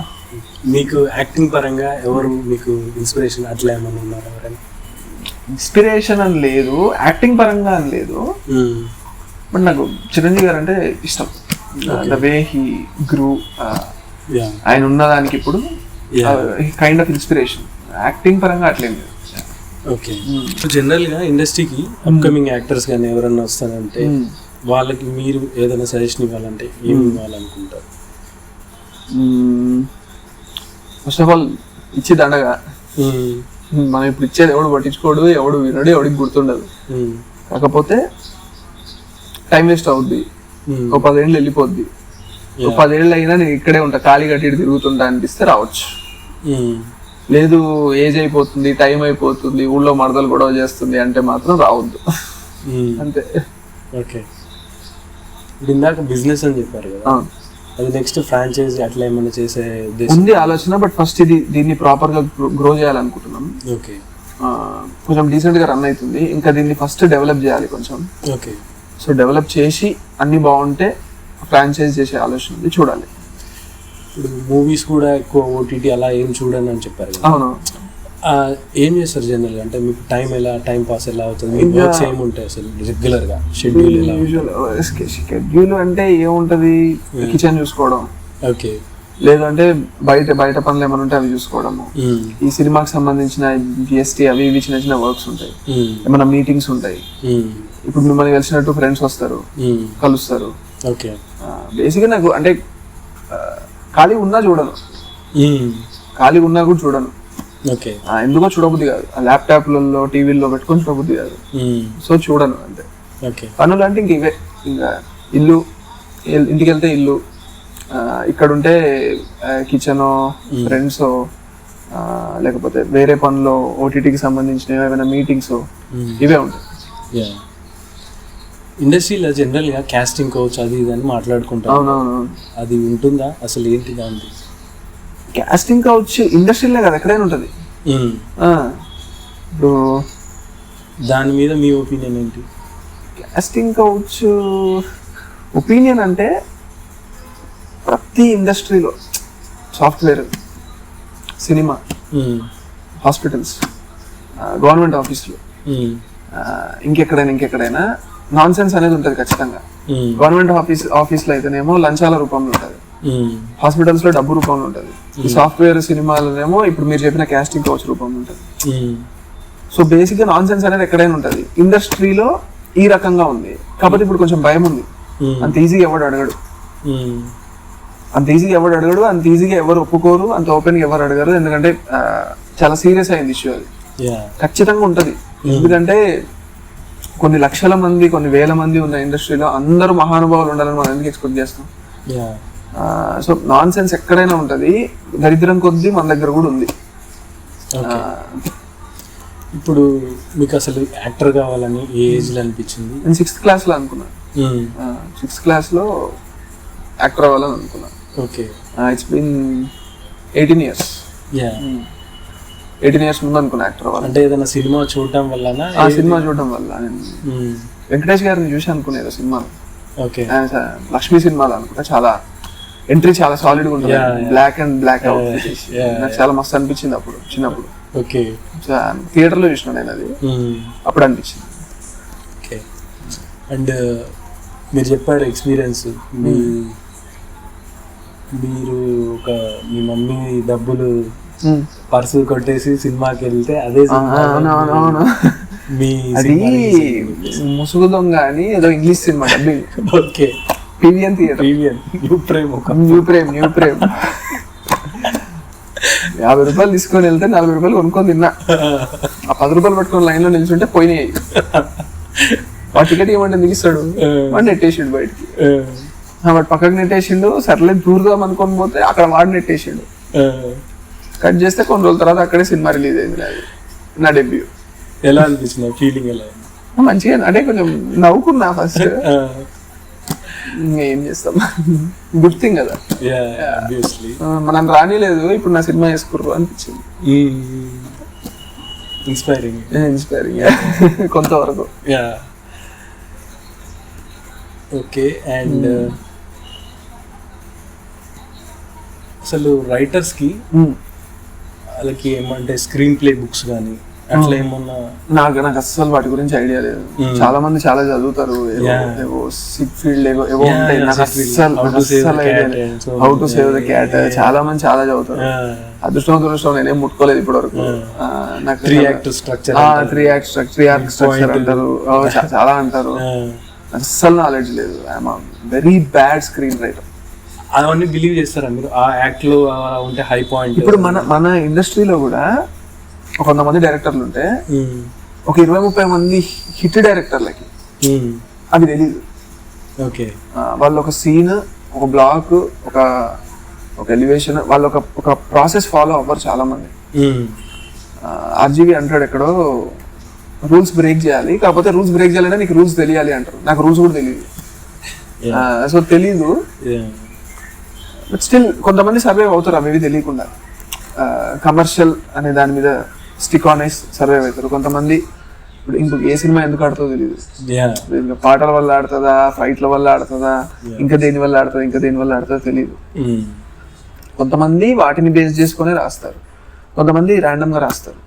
Speaker 1: మీకు యాక్టింగ్ పరంగా ఎవరు మీకు ఇన్స్పిరేషన్ అట్లా ఏమన్నా ఉన్నారు? ఎవరైనా
Speaker 2: ఇన్స్పిరేషన్ అని లేదు, యాక్టింగ్ పరంగా అని లేదు, బట్ నాకు చిరంజీవి గారు అంటే ఇష్టం. ద వే హీ గ్రూ, ఆయన ఉన్నదానికి ఇప్పుడు కైండ్ ఆఫ్ ఇన్స్పిరేషన్. యాక్టింగ్ పరంగా అట్లేం లేదు.
Speaker 1: ఓకే. జనరల్ గా ఇండస్ట్రీకి అప్కమింగ్ యాక్టర్స్ కానీ ఎవరన్నా వస్తారంటే వాళ్ళకి మీరు ఏదైనా సజెషన్ ఇవ్వాలంటే ఏమి ఇవ్వాలనుకుంటారు?
Speaker 2: ఫస్ట్ ఆఫ్ ఆల్ ఇచ్చి దండగా. మనం ఇప్పుడు ఇచ్చేది ఎవడు పట్టించుకోడు, ఎవడు వినడు, ఎవడికి గుర్తుండదు. కాకపోతే టైం వేస్ట్ అవుద్ది, ఒక 10 ఏళ్ళు వెళ్ళిపోద్ది, ఒక 10 ఏళ్ళు అయినా నేను ఇక్కడే ఉంటా ఖాళీ కట్టి ఇటు తిరుగుతుంటా అనిపిస్తే రావచ్చు. లేదు ఏజ్ అయిపోతుంది, టైం అయిపోతుంది, ఊళ్ళో మరదలు గొడవ చేస్తుంది అంటే మాత్రం రావద్దు. అంతే.
Speaker 1: ఓకే, ఇందాక బిజినెస్ అని చెప్పారు కదా, అది నెక్స్ట్ ఫ్రాంచైజీ అట్లా ఏమైనా చేసే
Speaker 2: ఉంది ఆలోచన. బట్ ఫస్ట్ దీన్ని ప్రాపర్ గా గ్రో చేయాలనుకుంటున్నాం.
Speaker 1: ఓకే,
Speaker 2: కొంచెం డీసెంట్ గా రన్ అవుతుంది, ఇంకా దీన్ని ఫస్ట్ డెవలప్ చేయాలి కొంచెం.
Speaker 1: ఓకే,
Speaker 2: సో డెవలప్ చేసి అన్ని బాగుంటే ఫ్రాంచైజ్ చేసే ఆలోచన ఉంది, చూడాలి.
Speaker 1: ఇప్పుడు మూవీస్ కూడా ఎక్కువ ఓటీటీ అలా ఏం చూడని అని చెప్పారు కదా.
Speaker 2: అవును.
Speaker 1: ఏం చేస్తారు జనరల్ గా? అంటే మీకు టైం పాస్ ఎలా అవుతుంది? మీ వర్క్స్ ఏముంటాయి అసలు రెగ్యులర్ గా? షెడ్యూల్ ఎలా?
Speaker 2: షెడ్యూల్ అంటే ఏముంటది, కిచెన్ చూసుకోవడం,
Speaker 1: ఓకే,
Speaker 2: లేదంటే బయట పనులు ఏమైనా ఉంటే అవి చూసుకోవడము. ఈ సినిమాకి సంబంధించిన జిఎస్టీ అవి ఇవి చిన్న చిన్న వర్క్స్ ఉంటాయి, ఏమైనా మీటింగ్స్ ఉంటాయి. ఇప్పుడు మిమ్మల్ని కలిసినట్టు ఫ్రెండ్స్ వస్తారు, కలుస్తారు.
Speaker 1: ఓకే,
Speaker 2: బేసిక్గా నాకు అంటే ఖాళీ ఉన్నా చూడను, ఖాళీ ఉన్నా కూడా చూడను.
Speaker 1: ఓకే,
Speaker 2: ఎందుకో చూడబుద్ధి కాదు, ల్యాప్టాప్లలో టీవీల్లో పెట్టుకొని చూడబుద్ధి కాదు. సో చూడను అంతే.
Speaker 1: ఓకే,
Speaker 2: పనులు అంటే ఇంక ఇవే, ఇంకా ఇల్లు, ఇంటికి వెళ్తే ఇల్లు, ఇక్కడ ఉంటే కిచెన్, ఫ్రెండ్స్, లేకపోతే వేరే పనులు ఓటీటీకి సంబంధించిన ఏమైనా మీటింగ్స్, ఇవే ఉంటాయి.
Speaker 1: ఇండస్ట్రీలో జనరల్ గా కాస్టింగ్ కోచ్ అది ఇది అని మాట్లాడుకుంటారు.
Speaker 2: అవునవును.
Speaker 1: అది ఉంటుందా అసలు? ఏంటి దాంట్లో?
Speaker 2: కాస్టింగ్ కౌచ్ ఇండస్ట్రీలో కదా ఎక్కడైనా ఉంటుంది. ఇప్పుడు
Speaker 1: దాని మీద మీ ఒపీనియన్ ఏంటి?
Speaker 2: కాస్టింగ్ కౌచ్ ఒపీనియన్ అంటే ప్రతి ఇండస్ట్రీలో, సాఫ్ట్వేర్, సినిమా, హాస్పిటల్స్, గవర్నమెంట్ ఆఫీసులు, ఇంకెక్కడైనా నాన్ సెన్స్ అనేది ఉంటుంది ఖచ్చితంగా. గవర్నమెంట్ ఆఫీస్లో అయితేనేమో లంచాల రూపంలో ఉంటుంది, హాస్పిటల్స్ లో డబ్బు రూపంలో ఉంటుంది. ఈ సాఫ్ట్వేర్ సినిమాలనేమో ఇప్పుడు మీరు చెప్పిన కాస్టింగ్ కౌచ్ రూపంలో ఉంటుంది. సో బేసిక్ గా నాన్ సెన్స్ అనేది ఎక్కడైనా ఉంటుంది. ఇండస్ట్రీలో ఈ రకంగా ఉంది కాబట్టి ఇప్పుడు కొంచెం భయం ఉంది. అంత ఈజీగా ఎవడు అడగడు, అంత ఈజీగా ఎవరు ఒప్పుకోరు, అంత ఓపెన్ గా ఎవరు అడగరు. ఎందుకంటే చాలా సీరియస్ అయింది ఇష్యూ. అది ఖచ్చితంగా ఉంటది. ఎందుకంటే కొన్ని లక్షల మంది, కొన్ని వేల మంది ఉన్న ఇండస్ట్రీలో అందరూ మహానుభావులు ఉండాలని మనం ఎందుకు ఎక్స్పెక్ట్ చేస్తాం? సో నాన్ సెన్స్ ఎక్కడైనా ఉంటది, దరిద్రం కొద్దీ మన దగ్గర కూడా ఉంది.
Speaker 1: ఇప్పుడు మీకు అసలు యాక్టర్ కావాలని ఏ ఏజ్ లో అనిపించింది?
Speaker 2: నేను 6th క్లాస్ లో అనుకున్నాను. 6th క్లాస్ లో యాక్టర్ అవ్వాలని అనుకున్నాను.
Speaker 1: Okay,
Speaker 2: it's been 18 years. 18 years ముందు అనుకున్నా యాక్టర్ అవ్వాలి.
Speaker 1: అంటే ఏదైనా సినిమా చూడటం వల్ల?
Speaker 2: ఆ సినిమా చూడటం వల్ల. నేను వెంకటేష్ గారిని చూసి అనుకునేది సినిమాలో.
Speaker 1: ఓకే,
Speaker 2: లక్ష్మీ సినిమాలో అనుకుంటా. చాలా ఎంట్రీ చాలా సాలిడ్ గా ఉంటుంది, బ్లాక్ అండ్ బ్లాక్ అవుట్. నాకు చాలా మస్తు అనిపించింది అప్పుడు చిన్నప్పుడు.
Speaker 1: ఓకే,
Speaker 2: థియేటర్ లో చూసిన నేను అది, అప్పుడు అనిపించింది.
Speaker 1: ఓకే, అండ్ మీరు చెప్పారు ఎక్స్పీరియన్స్, మీరు మీ మమ్మీ డబ్బులు పర్సు కొట్టేసి సినిమాకి వెళ్తే అదే
Speaker 2: అది ముసుగు దొంగ అని ఏదో English cinema dubbing.
Speaker 1: Okay,
Speaker 2: PVN theatre, new Prem 50 రూపాయలు తీసుకొని వెళ్తే 40 రూపాయలు కొనుక్కొని తిన్నా. ఆ 10 రూపాయలు పట్టుకొని లైన్ లో నిల్చుంటే పోయినాయి. ఆ టికెట్ ఇవ్వమంటే ఎందుకు ఇస్తాడు? వాడు నెట్టేసిండు బయటికి. వాడు పక్కకు నెట్టేసిండు. సర్లే దూరుదాం అనుకొని పోతే అక్కడ వాడు నెట్టేసిండు. కట్ చేస్తే కొన్ని రోజుల తర్వాత అక్కడే సినిమా రిలీజ్ అయింది. నా డెబ్యూ.
Speaker 1: ఎలా అనిపించింది? ఫీలింగ్ ఎలా?
Speaker 2: మంచిగా, అంటే కొంచెం నవ్వుకున్నా ఫస్ట్. ఏం చేస్తాం, గుడ్ థింగ్ కదా. మనం రానిలేదు, ఇప్పుడు నా సినిమా చేసుకుర్రు అనిపించింది. ఇన్స్పైరింగ్ కొంతవరకు.
Speaker 1: ఓకే, అండ్ అసలు రైటర్స్ కి వాళ్ళకి ఏమంటే స్క్రీన్ ప్లే బుక్స్ కానీ అట్లా ఏమన్నా? నాకు
Speaker 2: అస్సలు వాటి గురించి ఐడియా లేదు. చాలా మంది చాలా చదువుతారు, సిక్ ఫీల్డ్ ఏవో ఉంటాయి. నాకు అస్సలు how to save the cat చాలా మంది చాలా చదువుతారు. అదృష్టం నేనేం ముట్టుకోలేదు ఇప్పటి వరకు. నాకు
Speaker 1: 3 act స్ట్రక్చర్
Speaker 2: అంటారు, చాలా అంటారు. అస్సలు నాలెడ్జ్ లేదు. I'm very bad screen writer.
Speaker 1: అవన్నీ బిలీవ్ చేస్తారా మీరు? ఆ యాక్ట్ లో ఉంటే హై పాయింట్.
Speaker 2: ఇప్పుడు మన ఇండస్ట్రీలో కూడా కొంతమంది డైరెక్టర్లు ఉంటే ఒక 20-30 మంది హిట్ డైరెక్టర్లకి అవి తెలియదు.
Speaker 1: ఓకే,
Speaker 2: వాళ్ళు ఒక సీన్, ఒక బ్లాక్, ఒక ఎలివేషన్, వాళ్ళు ఒక ప్రాసెస్ ఫాలో అవ్వరు చాలా మంది. ఆర్జీవి అంటాడు ఎక్కడో, రూల్స్ బ్రేక్ చేయాలి, కాకపోతే రూల్స్ బ్రేక్ చేయాలంటే నీకు రూల్స్ తెలియాలి అంటారు. నాకు రూల్స్ కూడా తెలియదు, సో తెలీదు. బట్ స్టిల్ కొంతమంది సర్వైవ్ అవుతారు అవి తెలియకుండా. కమర్షియల్ అనే దాని మీద స్టిక్ ఆన్ ఐస్ సర్వైవ్ అవుతారు. కొంతమంది ఇప్పుడు ఇంకొక ఏ సినిమా ఎందుకు ఆడుతుందో తెలియదు, ఇంకా పాటల వల్ల ఆడుతుందా, ఫైట్ల వల్ల ఆడుతుందా, ఇంకా దేని వల్ల ఆడుతుందో తెలియదు. కొంతమంది వాటిని బేస్ చేసుకుని రాస్తారు, కొంతమంది ర్యాండమ్ గా రాస్తారు.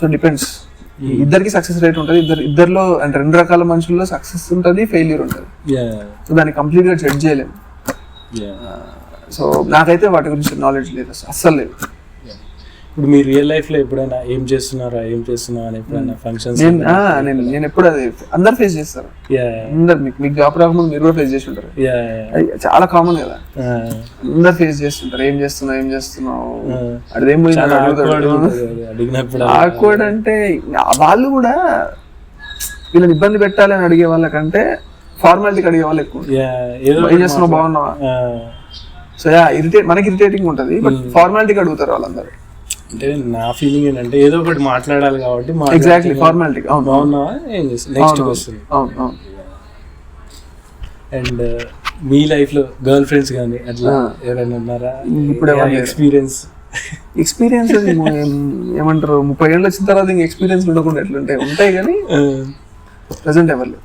Speaker 2: So depends. ఇద్దరికి సక్సెస్ రేట్ ఉంటుంది. ఇద్దరిలో అంటే 2 రకాల మనుషుల్లో సక్సెస్ ఉంటుంది, ఫెయిల్యూర్ ఉంటుంది. సో దాన్ని కంప్లీట్ గా జడ్జ్ చేయలేము. సో నాకైతే వాటి గురించి నాలెడ్జ్ లేదు, అస్సలు లేదు.
Speaker 1: ఇప్పుడు మీ రియల్ లైఫ్ లో ఎప్పుడైనా ఏం చేస్తున్నా అని ఎప్పుడైనా ఫంక్షన్స్?
Speaker 2: నేను ఎప్పుడు అది అందరు ఫేస్ చేస్తారు. అందరు మీకు జాబ్ రాకముందు మీరు కూడా ఫేస్ చేసి ఉంటారు. చాలా కామన్ కదా, అందరు ఫేస్ చేస్తుంటారు. ఏం చేస్తున్నావు అదేం పోయింది ఆక్వర్డ్ అంటే, వాళ్ళు కూడా వీళ్ళని ఇబ్బంది పెట్టాలి అని అడిగే వాళ్ళకంటే ఫార్మాలిటీకి అడిగే వాళ్ళు ఎక్కువ. ఏం చేస్తున్నావు, బాగున్నావా? సో మనకి ఇరిటేటింగ్ ఉంటుంది, బట్ ఫార్మాలిటీకి అడుగుతారు వాళ్ళందరూ.
Speaker 1: అంటే నా ఫీలింగ్ ఏంటంటే ఏదో ఒకటి మాట్లాడాలి కాబట్టి
Speaker 2: ఎగ్జాక్ట్లీ ఫార్మాలిటీ.
Speaker 1: బాగున్నావా, ఏం చేస్తావు, next question. And me life లో గర్ల్ ఫ్రెండ్స్ కానీ అట్లా ఎవరైనా ఉన్నారా?
Speaker 2: ఇప్పుడు ఎక్స్పీరియన్స్ ఏమంటారు, 30 ఏళ్ళు వచ్చిన తర్వాత ఇంకా ఎక్స్పీరియన్స్ ఉండకుండా ఎట్లుంటాయి, ఉంటాయి కానీ ప్రెసెంట్ ఎవరు.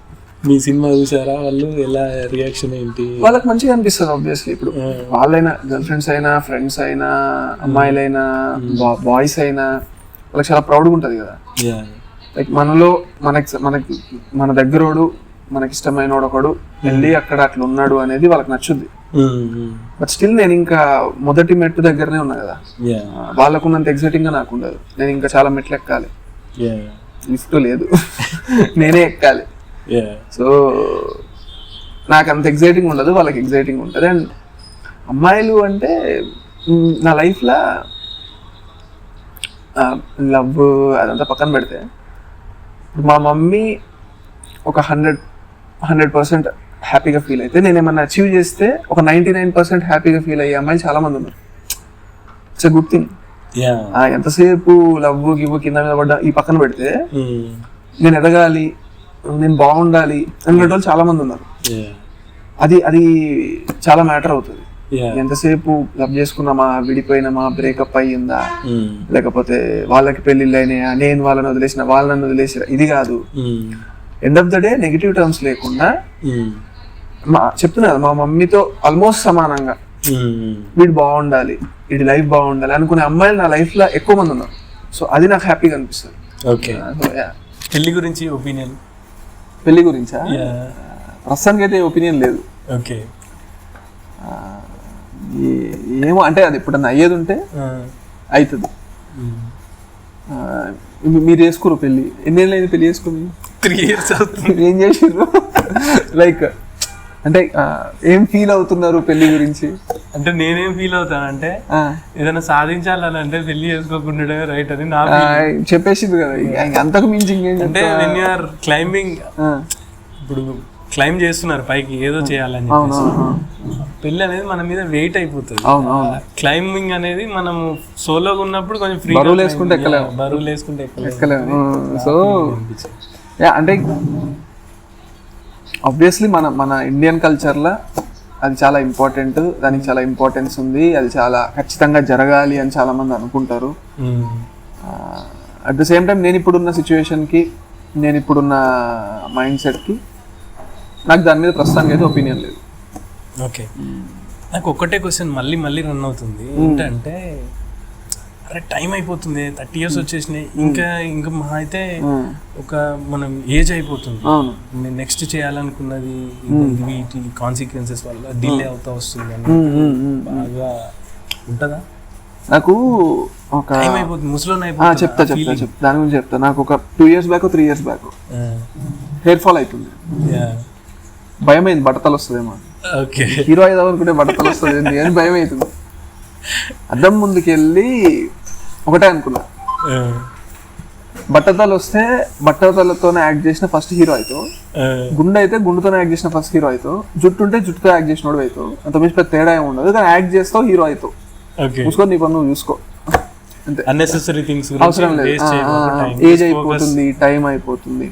Speaker 1: మీ సినిమా చూసారా? వాళ్ళు ఎలా రియాక్షన్ ఏంటి?
Speaker 2: వాళ్ళకి మంచిగా అనిపిస్తుంది ఆబ్వియస్లీ. ఇప్పుడు వాళ్ళైనా గర్ల్ ఫ్రెండ్స్ అయినా, ఫ్రెండ్స్ అయినా, అమ్మాయిలైనా, బాయ్స్ అయినా, వాళ్ళకి చాలా ప్రౌడ్గా ఉంటుంది కదా. లైక్ మనలో మన దగ్గరోడు, మనకి ఇష్టమైన ఒకడు వెళ్ళి అక్కడ అట్లా ఉన్నాడు అనేది వాళ్ళకి నచ్చుద్ది. బట్ స్టిల్ నేను ఇంకా మొదటి మెట్టు దగ్గరనే ఉన్నా కదా. వాళ్ళకున్నంత ఎగ్జైటింగ్ గా నాకు ఉండదు. నేను ఇంకా చాలా మెట్లు ఎక్కాలి, లిఫ్ట్ లేదు, నేనే ఎక్కాలి. సో నాకు అంత ఎగ్జైటింగ్ ఉండదు, వాళ్ళకి ఎగ్జైటింగ్ ఉంటుంది. అండ్ అమ్మాయిలు అంటే నా లైఫ్లో లవ్ అదంతా పక్కన పెడితే, మా మమ్మీ ఒక 100% హ్యాపీగా ఫీల్ అయితే, నేను ఏమన్నా అచీవ్ చేస్తే ఒక 99% హ్యాపీగా ఫీల్ అయ్యే అమ్మాయిలు చాలా మంది ఉన్నారు. It's a good thing. ఎంతసేపు లవ్ గివ్ కింద మీద పడ్డా ఈ పక్కన పెడితే, నేను ఎదగాలి, నేను బాగుండాలి అనేటోళ్ళు చాలా మంది ఉన్నారు. అది చాలా మ్యాటర్ అవుతుంది. ఎంతసేపు లవ్ చేసుకున్నామా, విడిపోయినామా, బ్రేకప్ అయ్యిందా, లేకపోతే వాళ్ళకి పెళ్లిళ్ళు అయినాయా, నేను వాళ్ళని వదిలేసిన, వాళ్ళని వదిలేసిన, ఇది కాదు. End of the day negative terms లేకుండా చెప్తున్నా, మా మమ్మీతో ఆల్మోస్ట్ సమానంగా వీడు బాగుండాలి, వీడి లైఫ్ బాగుండాలి అనుకునే అమ్మాయిలు నా లైఫ్ లో ఎక్కువ మంది ఉన్నారు. సో అది నాకు హ్యాపీగా అనిపిస్తుంది.
Speaker 1: ఓకే, పెళ్లి గురించి ఒపీనియన్?
Speaker 2: పెళ్లి గురించా? ప్రస్తుతానికి అయితే ఒపీనియన్ లేదు.
Speaker 1: ఓకే,
Speaker 2: ఏమో అంటే అది ఎప్పుడన్నా అయ్యేది ఉంటే అవుతుంది. మీరు చేసుకోరు పెళ్ళి? ఎన్నేళ్ళు అయింది పెళ్లి చేసుకుని?
Speaker 1: 3 years అవుతుంది.
Speaker 2: ఏం చేసారు? లైక్ అంటే ఏం ఫీల్ అవుతున్నారు పెళ్లి గురించి?
Speaker 1: అంటే నేనేం ఫీల్ అవుతానంటే, ఏదైనా సాధించాలని అంటే పెళ్లి చేసుకోకుండా రైట్ అని నా
Speaker 2: చెప్పేసింది కదా. అంతకు మించి
Speaker 1: అంటే వెన్ యు ఆర్ క్లైంబింగ్, ఇప్పుడు క్లైంబ్ చేస్తున్నారు పైకి, ఏదో చేయాలని, పెళ్లి అనేది మన మీద వెయిట్ అయిపోతుంది. క్లైంబింగ్ అనేది మనము సోలోగా ఉన్నప్పుడు కొంచెం ఫ్రీ,
Speaker 2: బరువులు వేసుకుంటే ఎక్కలేము. సో అంటే ఆబ్వియస్లీ మన ఇండియన్ కల్చర్లో అది చాలా ఇంపార్టెంట్, దానికి చాలా ఇంపార్టెన్స్ ఉంది, అది చాలా ఖచ్చితంగా జరగాలి అని చాలా మంది అనుకుంటారు. అట్ ద సేమ్ టైం నేను ఇప్పుడున్న సిచ్యువేషన్కి, నేను ఇప్పుడున్న మైండ్ సెట్కి నాకు దాని మీద ప్రస్తుతానికి అయితే ఒపీనియన్ లేదు.
Speaker 1: ఓకే, నాకు ఒక్కటే క్వశ్చన్ మళ్ళీ రన్ అవుతుంది. ఏంటంటే, అరే టైం అయిపోతుంది, 30 years వచ్చేసినాయి, ఇంకా మా అయితే ఒక మనం ఏజ్ అయిపోతుంది, నెక్స్ట్ చేయాలనుకున్నది వీటి కాన్సిక్వెన్సెస్ వల్ల డిలే అవుతా వస్తుంది అని బాగా ఉంటుందా?
Speaker 2: నాకు ఒక
Speaker 1: టైం అయిపోతుంది, ముసలోనే
Speaker 2: చెప్తా దాని గురించి చెప్తా. నాకు ఒక 2 years back 3 years back hair fall అవుతుంది. భయం అయింది, బట్టతలు వస్తుందేమో.
Speaker 1: ఓకే,
Speaker 2: హీరో అయిదాం అనుకుంటే బట్టతలు వస్తుంది అని భయం అవుతుంది. అద్దం ముందుకు వెళ్ళి ఒకటే అనుకున్నా, బట్టతలు వస్తే బట్టతలతోనే యాక్ట్ చేసిన ఫస్ట్ హీరో అవుతావు, గుండె అయితే గుండెతోనే యాక్ట్ చేసిన ఫస్ట్ హీరో అవుతావు, జుట్టు ఉంటే జుట్టుతో యాక్ట్ చేసినోడు అవుతావు. అంత మించి పెద్ద తేడా ఏమి ఉండదు, కానీ యాక్ట్ చేస్తావు హీరో అవుతావు. చూసుకో, నీ పని నువ్వు చూసుకో అంతే.
Speaker 1: అన్నెసెసరీ థింగ్స్
Speaker 2: అవసరం లేదు. ఏజ్ అయిపోతుంది, టైం అయిపోతుంది,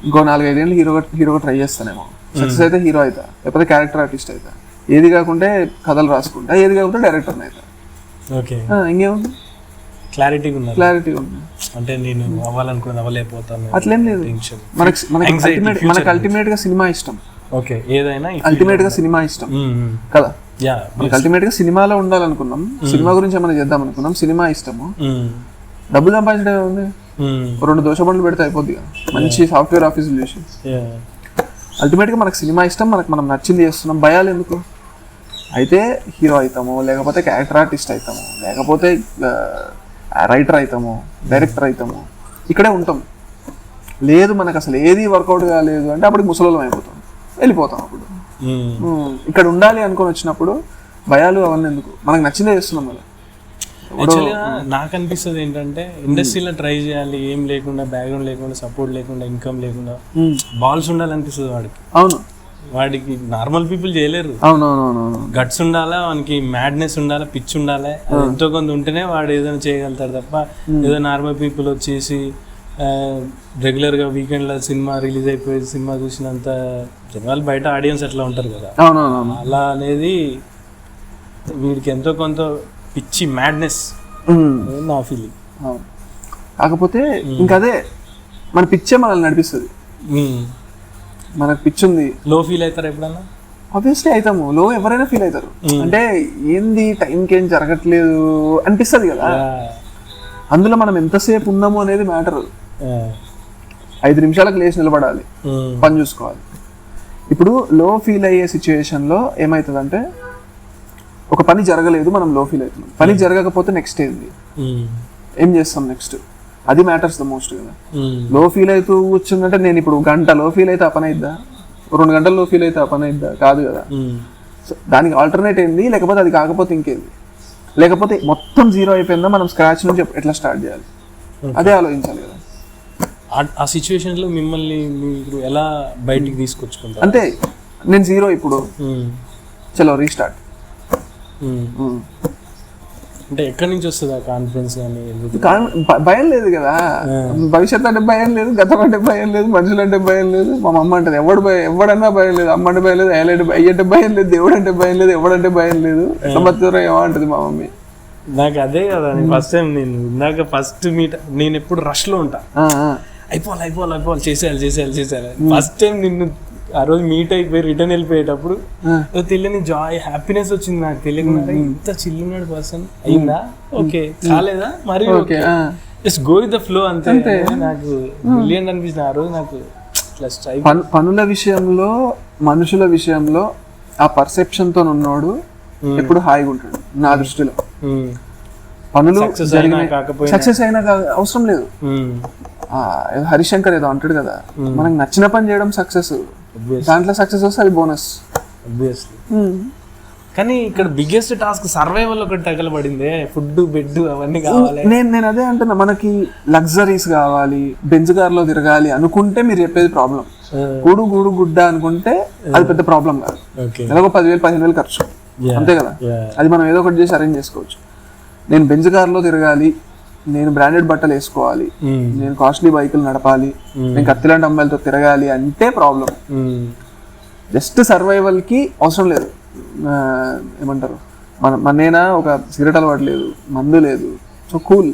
Speaker 2: ఇంకో 4-5 ఏళ్ళు హీరోగా ట్రై చేస్తానేమో, సక్సెస్ అయితే హీరో అవుతా, లేకపోతే క్యారెక్టర్ ఆర్టిస్ట్ అవుతా, ఏది కాకుంటే కథలు రాసుకుంటా, ఏది కాకుంటే డైరెక్టర్ అవుతా.
Speaker 1: ఓకే,
Speaker 2: ఇంకేముంది,
Speaker 1: క్లారిటీ
Speaker 2: ఉంది.
Speaker 1: అంటే నేను అవ్వాలనుకున్నది అవ్వలేకపోతాను
Speaker 2: అట్లేం లేదు. మనకి అల్టిమేట్ గా సినిమా ఇష్టం.
Speaker 1: ఓకే, ఏదైనా
Speaker 2: అల్టిమేట్ గా సినిమా ఇష్టం కదా. మనకి అల్టిమేట్ గా సినిమాలో ఉండాలనుకున్నాం, సినిమా గురించి ఏమైనా చేద్దాం అనుకున్నాం, సినిమా ఇష్టము, డబ్బులు సంపాదించడం ఉంది, 2 దోశ బండ్లు పెడితే అయిపోద్ది కదా, మంచి సాఫ్ట్వేర్ ఆఫీసులు చేసి. అల్టిమేట్ గా మనకు సినిమా ఇష్టం, మనం నచ్చింది చేస్తున్నాం, భయాలు ఎందుకు? అయితే హీరో అవుతాము, లేకపోతే క్యారెక్టర్ ఆర్టిస్ట్ అవుతాము, లేకపోతే రైటర్ అవుతాము, డైరెక్టర్ అవుతాము, ఇక్కడే ఉంటాం. లేదు మనకు అసలు ఏది వర్కౌట్ కాలేదు అంటే అప్పుడు ముసలోళ్ళం అయిపోతాం, వెళ్ళిపోతాం. అప్పుడు ఇక్కడ ఉండాలి అనుకొని వచ్చినప్పుడు భయాలు అవన్నీ ఎందుకు, మనకు నచ్చిందే చేస్తున్నాం కదా.
Speaker 1: యాక్చువల్గా నాకు అనిపిస్తుంది ఏంటంటే ఇండస్ట్రీలో ట్రై చేయాలి, ఏం లేకుండా, బ్యాక్గ్రౌండ్ లేకుండా, సపోర్ట్ లేకుండా, ఇన్కమ్ లేకుండా, బాల్స్ ఉండాలనిపిస్తుంది వాడికి.
Speaker 2: అవును,
Speaker 1: వాడికి నార్మల్ పీపుల్ చేయలేరు.
Speaker 2: అవునవునవును,
Speaker 1: గట్స్ ఉండాలా, వానికి మ్యాడ్నెస్ ఉండాలా, పిచ్ ఉండాలి, ఎంతో కొంత ఉంటేనే వాడు ఏదైనా చేయగలుగుతాడు తప్ప ఏదో నార్మల్ పీపుల్ వచ్చేసి రెగ్యులర్గా వీకెండ్లో సినిమా రిలీజ్ అయిపోయి సినిమా చూసినంత జనాలు బయట ఆడియన్స్ అట్లా ఉంటారు కదా, అలా అనేది వీడికి ఎంతో కొంత పిచ్చి మ్యాడ్నెస్ నా ఫీలింగ్.
Speaker 2: కాకపోతే ఇంకదే మన పిచ్చే మనల్ని నడిపిస్తుంది. మనకు పిచ్చి ఉంది,
Speaker 1: లో ఫీల్ అవుతారు ఎప్పుడన్నా?
Speaker 2: ఆబ్వియస్లీ అవుతాము, లో ఎవరైనా ఫీల్ అవుతారు. అంటే ఏంది టైంకి ఏం జరగట్లేదు అనిపిస్తుంది కదా. అందులో మనం ఎంతసేపు ఉన్నాము అనేది మ్యాటర్. 5 నిమిషాలకు లేచి నిలబడాలి, పని చూసుకోవాలి. ఇప్పుడు లో ఫీల్ అయ్యే సిచ్యువేషన్లో ఏమవుతుందంటే, ఒక పని జరగలేదు, మనం లో ఫీల్ అవుతున్నాం, పని జరగకపోతే నెక్స్ట్ ఏంది, ఏం చేస్తాం నెక్స్ట్, అది మ్యాటర్స్ ద మోస్ట్ కదా. లో ఫీల్ అవుతూ కూర్చుందంటే, నేను ఇప్పుడు గంట లో ఫీల్ అయితే ఆ పని అయిద్దా, 2 గంటలు లో ఫీల్ అయితే ఆ పని అయిద్దా, కాదు కదా. సో దానికి ఆల్టర్నేట్ ఏంది, లేకపోతే అది కాకపోతే ఇంకేంది, లేకపోతే మొత్తం జీరో అయిపోయిందా, మనం స్క్రాచ్ నుంచి ఎట్లా స్టార్ట్ చేయాలి, అదే ఆలోచించాలి కదా.
Speaker 1: ఆ సిచ్యువేషన్లో మిమ్మల్ని మీరు ఎలా బయటికి తీసుకొచ్చుకుంటారు?
Speaker 2: అంతే, నేను జీరో ఇప్పుడు, చలో రీస్టార్ట్.
Speaker 1: అంటే ఎక్కడి నుంచి వస్తుంది ఆ కాన్ఫిడెన్స్? కానీ
Speaker 2: భయం లేదు కదా, భవిష్యత్తు అంటే భయం లేదు, గతం అంటే భయం లేదు, మనుషులు అంటే భయం లేదు. మా అమ్మ అంటది ఎవడన్నా భయం లేదు, అమ్మ అంటే భయం లేదు, అయ్యంటే భయం లేదు, దేవుడు అంటే భయం లేదు, ఎవడంటే భయం లేదు, సంవత్సరం ఏమంటది మా మమ్మీ.
Speaker 1: నాకు అదే కదా, ఫస్ట్ టైం నేను ఇందాక ఫస్ట్ మీట్, నేను ఎప్పుడు రష్ లో ఉంటా, అయిపోవాలి చేసేయాలి. ఫస్ట్ టైం నిన్ను ఆ రోజు మీట్ అయిపోయి రిటర్న్ వెళ్ళిపోయేటప్పుడు తెలియని జాయ్, హ్యాపీనెస్ వచ్చింది నాకు. తెలియకుండా ఇంత చిల్లున్నాడు పర్సన్ అయిందా, ఓకే కాలేదా, మరి okay just go with the flow అంతే. నాకు బ్రిలియంట్ అనిపించింది ఆ రోజు. నాకు
Speaker 2: పనుల విషయంలో, మనుషుల విషయంలో ఆ పర్సెప్షన్ తో ఉన్నోడు ఎప్పుడు హాయిగా ఉంటాడు నా దృష్టిలో. పనులు సక్సెస్ అయినా అవసరం లేదు. హరిశంకర్ ఏదో అంటాడు కదా, మనకు నచ్చిన పని చేయడం సక్సెస్, దాంట్లో సక్సెస్ వస్తే అది బోనస్.
Speaker 1: కానీ ఇక్కడ బిగ్గెస్ట్ టాస్క్ సర్వైవల్ ఒకటి తగలబడిందే, ఫుడ్ బెడ్ అవన్నీ కావాలి.
Speaker 2: నేను అదే అంటున్నా, మనకి లగ్జరీస్ కావాలి, బెంజ్ కార్లో తిరగాలి అనుకుంటే మీరు చెప్పేది ప్రాబ్లం. గూడు గుడ్డ అనుకుంటే అది పెద్ద ప్రాబ్లం కాదు. నెలకు 10,000-15,000 ఖర్చు అంతే కదా, అది మనం ఏదో ఒకటి చేసి అరేంజ్ చేసుకోవచ్చు. నేను బెంజ్ కార్లో తిరగాలి, నేను బ్రాండెడ్ బట్టలు వేసుకోవాలి, నేను కాస్ట్లీ బైకులు నడపాలి, నేను కత్తిలాంటి అమ్మాయిలతో తిరగాలి అంటే ప్రాబ్లం. జస్ట్ సర్వైవల్ కి అవసరం లేదు. ఏమంటారు, నేనా ఒక సిగరెట్ అలవాటు లేదు, మందు లేదు, సో కూల్.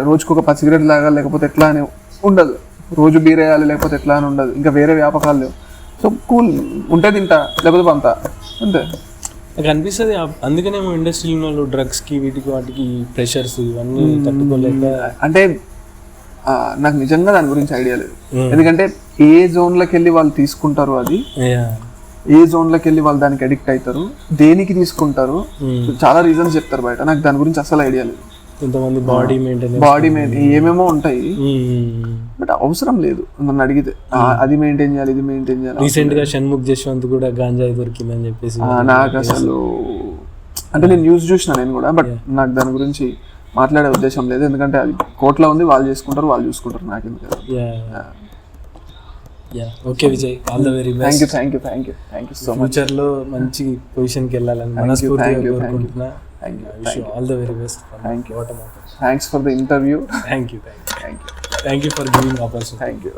Speaker 2: రోజుకు ఒక 10 సిగరెట్లు తాగాలి లేకపోతే ఎట్లా అని ఉండదు, రోజు బీర్ వేయాలి లేకపోతే ఎట్లా అని ఉండదు, ఇంకా వేరే వ్యాపకాలు లేవు. సో కూల్ ఉంటే తింటా లేకపోతే పంతా అంతే.
Speaker 1: నాకు అనిపిస్తుంది అందుకనే ఇండస్ట్రీలో వాళ్ళు డ్రగ్స్ కి వీటికి వాటికి ప్రెషర్స్ ఇవన్నీ తట్టుకోలేక.
Speaker 2: అంటే నాకు నిజంగా దాని గురించి ఐడియా లేదు, ఎందుకంటే ఏ జోన్లోకి వెళ్ళి వాళ్ళు తీసుకుంటారు, అది ఏ జోన్లోకి వెళ్ళి వాళ్ళు దానికి అడిక్ట్ అవుతారు, దేనికి తీసుకుంటారు, చాలా రీజన్స్ చెప్తారు బయట. నాకు దాని గురించి అసలు ఐడియా లేదు.
Speaker 1: కొంతమంది బాడీ
Speaker 2: మెయింటైన్ ఏమేమో ఉంటాయి, బట్ అవసరం లేదు నన్ను అడిగితే. అది మెయింటైన్ చేయాలి, ఇది మెయింటైన్ చేయాలి.
Speaker 1: రీసెంట్ గా షణ్ముఖ్ జశ్వంత్ కూడా గాంజాయి దొరికిందని చెప్పేసి
Speaker 2: నాకు అసలు, అంటే నేను న్యూస్ చూసిన నేను కూడా, బట్ నాకు దాని గురించి మాట్లాడే ఉద్దేశం లేదు, ఎందుకంటే అది కోర్టులో ఉంది, వాళ్ళు చూసుకుంటారు నాకెందుకు.
Speaker 1: Okay Vijay, all the very best.
Speaker 2: Thank you so much.
Speaker 1: Future లో మంచి పొజిషన్ కి వెళ్ళాలని మనస్ఫూర్తిగా కోరుకుంటున్నా. All the very best.
Speaker 2: Thanks for the interview.
Speaker 1: Thank you for giving opportunity.
Speaker 2: Thank you.